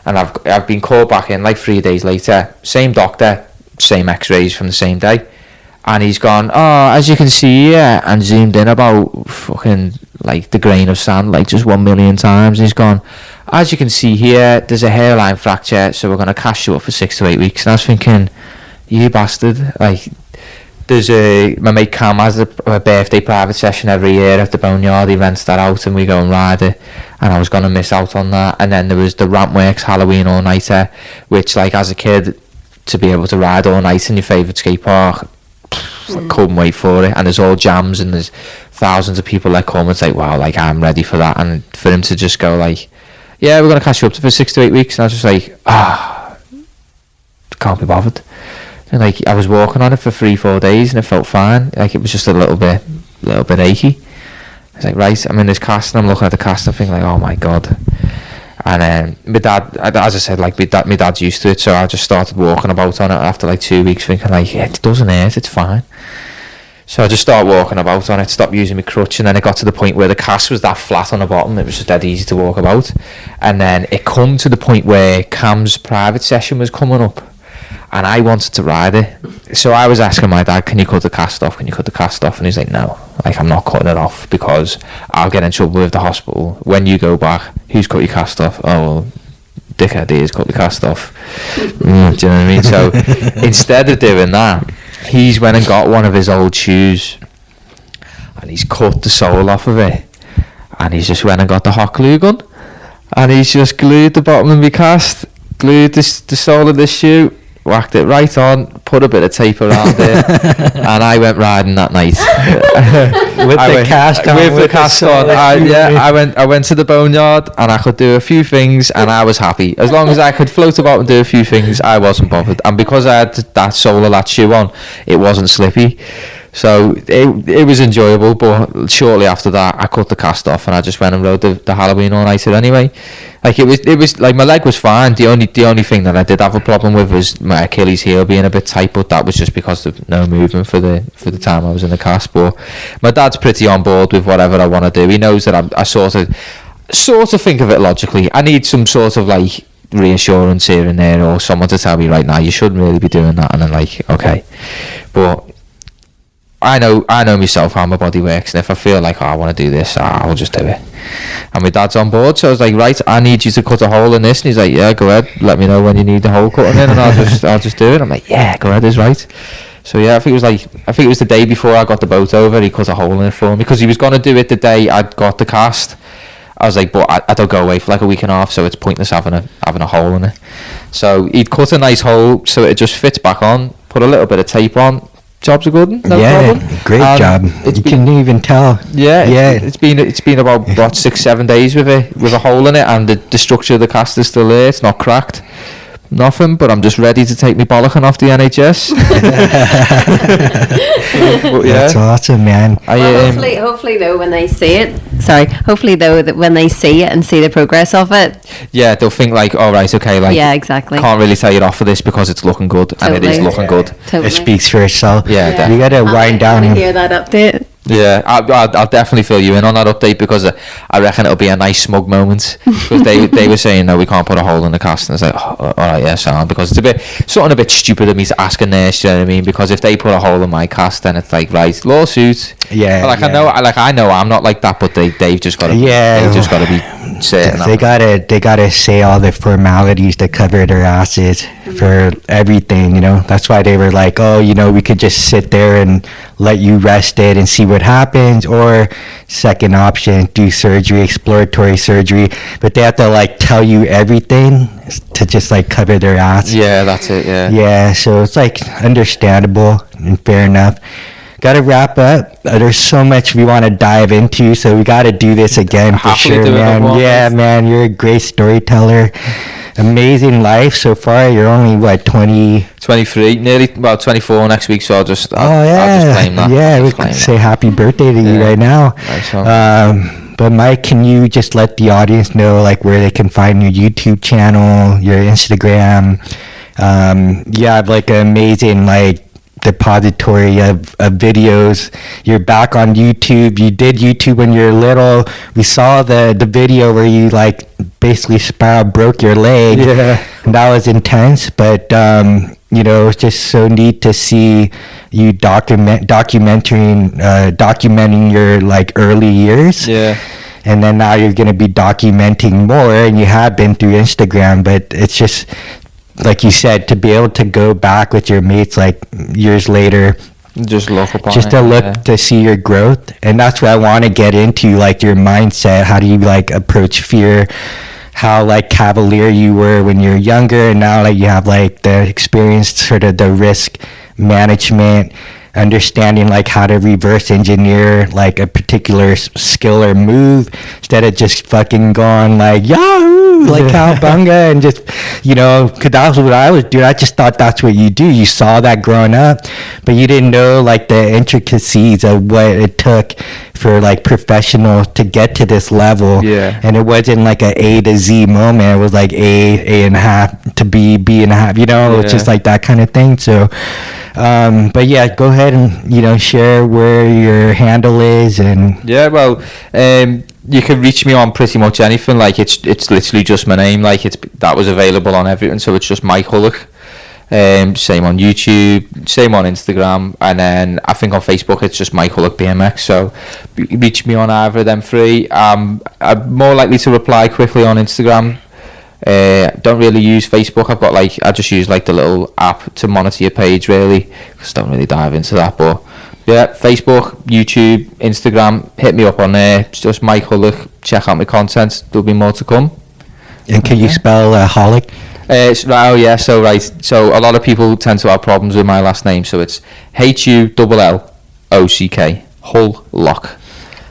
And I've been called back in like 3 days later, same doctor, same x-rays from the same day, and he's gone, oh, as you can see here, and zoomed in about fucking like the grain of sand, like just 1 million times. And he's gone, as you can see here, there's a hairline fracture, so we're going to cast you up for 6 to 8 weeks. And I was thinking, you bastard, like, my mate Cam has a birthday private session every year at the Boneyard. He rents that out and we go and ride it, and I was going to miss out on that. And then there was the Rampworks Halloween all-nighter, which, like, as a kid, to be able to ride all night in your favourite skate park, I couldn't wait for it. And there's all jams and there's thousands of people that come. It's like, wow, like, I'm ready for that. And for him to just go like, yeah, we're going to catch you up for 6 to 8 weeks, and I was just like, can't be bothered. And like, I was walking on it for 3-4 days and it felt fine. Like, it was just a little bit achy. I was like, right, I'm in this cast, and I'm looking at the cast and thinking like, oh my god. And my dad, as I said, like, my dad's used to it, so I just started walking about on it after like 2 weeks, thinking like, yeah, it doesn't hurt, it's fine. So I just started walking about on it, stopped using my crutch, and then it got to the point where the cast was that flat on the bottom, it was just dead easy to walk about. And then it come to the point where Cam's private session was coming up, and I wanted to ride it. So I was asking my dad, can you cut the cast off? And he's like, no, like, I'm not cutting it off because I'll get in trouble with the hospital. When you go back, who's cut your cast off? Oh, well, dickhead, he's cut the cast off. Do you know what I mean? So instead of doing that, he's went and got one of his old shoes and he's cut the sole off of it, and he's just went and got the hot glue gun, and he's just glued the bottom of my cast, glued the sole of this shoe, whacked it right on, put a bit of tape around it, and I went riding that night with the cast on. I went to the Boneyard and I could do a few things and I was happy. As long as I could float about and do a few things, I wasn't bothered. And because I had that sole of that shoe on, it wasn't slippy, so it was enjoyable. But shortly after that, I cut the cast off and I just went and rode the Halloween all-nighter anyway. Like, it was like, my leg was fine. The only thing that I did have a problem with was my Achilles heel being a bit tight, but that was just because of no movement for the time I was in the cast. But my dad's pretty on board with whatever I want to do. He knows that I sort of think of it logically. I need some sort of like reassurance here and there, or someone to tell me right now, you shouldn't really be doing that, and I'm like, okay. But I know myself how my body works, and if I feel like, I want to do this, I'll just do it. And my dad's on board, so I was like, right, I need you to cut a hole in this, and he's like, yeah, go ahead, let me know when you need the hole cutting in, and I'll just do it. I'm like, yeah, go ahead, is right. So yeah, I think it was the day before I got the boat over, he cut a hole in it for me, because he was going to do it the day I'd got the cast. I was like, but I don't go away for like a week and a half, so it's pointless having a hole in it. So he'd cut a nice hole so it just fits back on, put a little bit of tape on. Job's a good one. No problem. Great job. You can even tell. Yeah. It's been about 6-7 days with a hole in it, and the structure of the cast is still there. It's not cracked. Nothing, but I'm just ready to take me bollocking off the NHS. But, yeah. That's awesome, man. Hopefully though, when they see it, that when they see it and see the progress of it, yeah, they'll think like, all right, okay, like, yeah, exactly. Can't really tell you off for this because it's looking good, and it is looking good. Totally. It speaks for itself. Yeah. You gotta wind down and hear that update. Yeah, I'll definitely fill you in on that update, because I reckon it'll be a nice smug moment, because they were saying, no, we can't put a hole in the cast, and it's like, oh, all right, yeah, so, because it's something a bit stupid of me to ask a nurse, you know what I mean? Because if they put a hole in my cast, then it's like, right, lawsuit. Yeah, but I know I'm not like that, but they've just got to be certain. They gotta say all the formalities to cover their asses for everything, you know. That's why they were like, oh, you know, we could just sit there and let you rest it and see what happens, or second option, do surgery, exploratory surgery, but they have to like tell you everything to just like cover their ass. Yeah, that's it. Yeah, so it's like understandable and fair enough. Gotta wrap up. There's so much we want to dive into, so we gotta do this again for sure, man. Yeah, man, you're a great storyteller. Amazing life so far. You're only what, 23, nearly 24 next week, so I'll just claim that. Yeah, we can say happy birthday to you right now. Nice. But Mike, can you just let the audience know like where they can find your YouTube channel, your Instagram? You have like an amazing like depository of videos. You're back on YouTube. You did YouTube when you were little. We saw the video where you like basically broke your leg. Yeah, and that was intense, but you know, it's just so neat to see you documenting your like early years. Yeah. And then now you're going to be documenting more, and you have been through Instagram, but it's just like you said, to be able to go back with your mates like years later, just look upon just to look to see your growth. And that's what I want to get into, like your mindset. How do you like approach fear? How like cavalier you were when you're younger, and now like you have like the experience, sort of the risk management, understanding like how to reverse engineer like a particular skill or move, instead of just fucking going like yahoo, like cowabunga, and just, you know, because that was what I was doing. I just thought that's what you do. You saw that growing up, but you didn't know like the intricacies of what it took for like professionals to get to this level. Yeah. And it wasn't like a A to Z moment. It was like A and a half to B and a half, you know. It's just like that kind of thing. So but yeah, go ahead and, you know, share where your handle is. And well, you can reach me on pretty much anything. Like it's literally just my name. Like that was available on everything, so it's just Mike Hullock. Same on YouTube, same on Instagram, and then I think on Facebook it's just Mike Hullock BMX. So reach me on either of them three. I'm more likely to reply quickly on Instagram. Don't really use Facebook. I just use like the little app to monitor your page, really, because I don't really dive into that. But yeah, Facebook, YouTube, Instagram, hit me up on there. It's just Mike Hullock. Check out my content. There'll be more to come. And can you spell Hullock? So a lot of people tend to have problems with my last name, so it's Hullock, Hullock.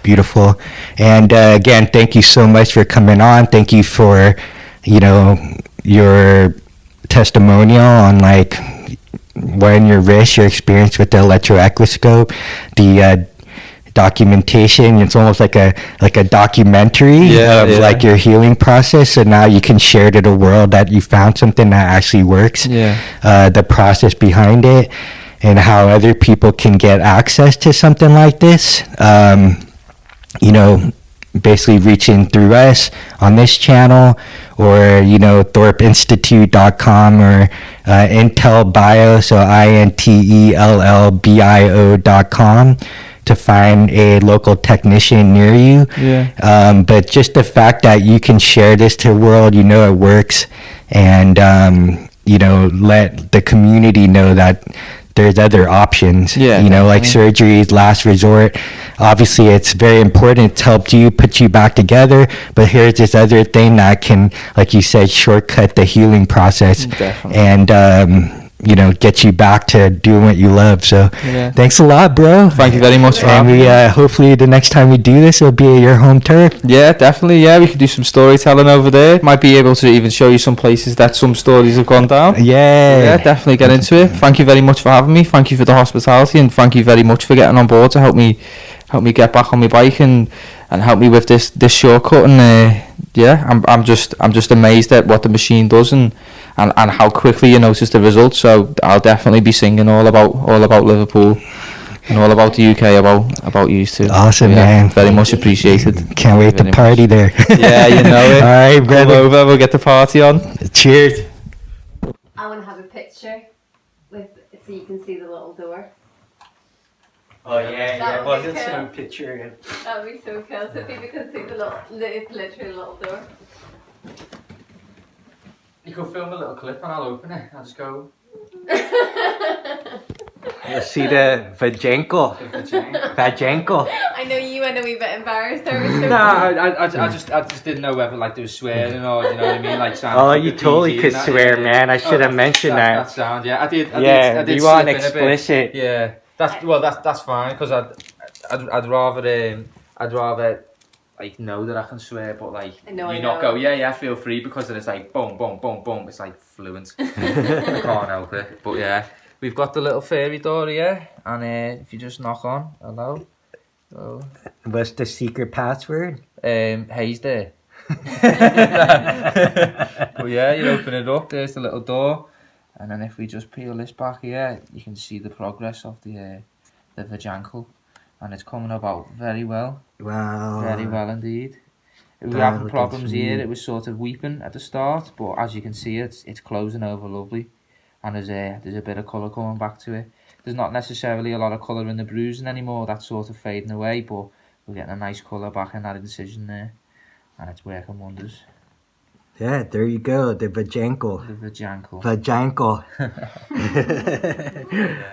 Beautiful. And again, thank you so much for coming on. Thank you for, you know, your testimonial on like wearing your wrist, your experience with the Electro-Equiscope, the documentation. It's almost like a documentary of like your healing process. So now you can share to the world that you found something that actually works. The process behind it, and how other people can get access to something like this. You know, basically reaching through us on this channel, or, you know, thorpeinstitute.com, or Intel Bio, so INTELLBIO.com, to find a local technician near you. But just the fact that you can share this to the world, you know, it works, and you know, let the community know that there's other options. You know, like surgery is last resort. Obviously it's very important. It's helped you, put you back together, but here's this other thing that can, like you said, shortcut the healing process. And you know, get you back to doing what you love. So thanks a lot, bro. Thank you very much for having me. Hopefully the next time we do this, it'll be at your home turf. Yeah, definitely. Yeah, we could do some storytelling over there. Might be able to even show you some places that some stories have gone down. Yeah, definitely get into it. Thank you very much for having me. Thank you for the hospitality, and thank you very much for getting on board to help me get back on my bike and help me with this shortcut. And I'm just amazed at what the machine does, and how quickly you notice the results. So I'll definitely be singing all about Liverpool. and all about the UK, about you too. Awesome, yeah, man. Very much appreciated. Can't wait to party there. Yeah, you know it. All right, Come brother. over, we'll get the party on. Cheers. I want to have a picture with, so you can see the little door. Oh yeah, That would be cool. picture. That would be so cool, so people can see the little, it's literally a little door. You could film a little clip and I'll open it. I'll just go. You see the vajenko. Vajenko. I know you went a wee bit embarrassed there. Was so No, I just didn't know whether like there was swearing or you know what I mean, like sound. Oh, you totally could swear, man. I should have mentioned that. That sound, yeah. I did. Yeah, I did you want slip in a bit. explicit. Yeah, that's fine because I'd rather like know that I can swear, but like I know, you I not know. go yeah feel free because then it's like boom boom boom boom. It's like fluent. I can't help it. But yeah, we've got the little fairy door here, and if you just knock on, hello. Oh. What's the secret password? Hayes there. But yeah, you open it up, there's the little door, and then if we just peel this back here, you can see the progress of the vajankle, and it's coming about very well. Wow. Very well indeed. We were That having looks problems here, sweet. it was sort of weeping at the start, but as you can see it's closing over lovely, and there's a bit of colour coming back to it. There's not necessarily a lot of colour in the bruising anymore, that's sort of fading away, but we're getting a nice colour back in that incision there, and it's working wonders. Yeah, there you go. The vajenko. The vajankle. Vajenko.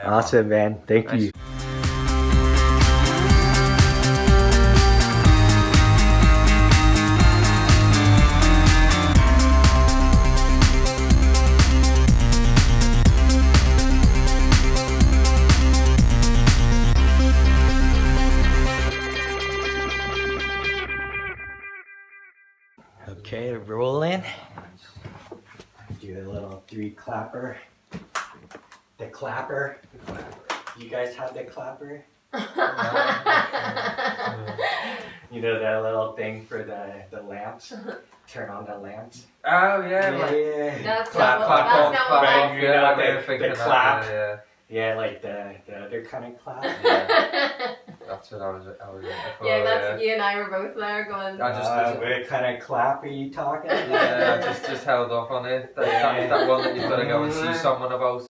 Awesome, man. Thank you. Okay, rolling. Do a little 3 clapper. The clapper. You guys have the clapper? You know that little thing for the lamps? Turn on the lamps. Oh yeah, Yeah. That's clap, not clap, what, that's not clap. what You know, I the didn't think of that, clap. Yeah, Yeah, like the other kind of clap. that's what I was looking for. Yeah, that's you and I were both there going. I just What kind of clap are you talking about? yeah, I just held off on it. That one that you've got to go and see someone about.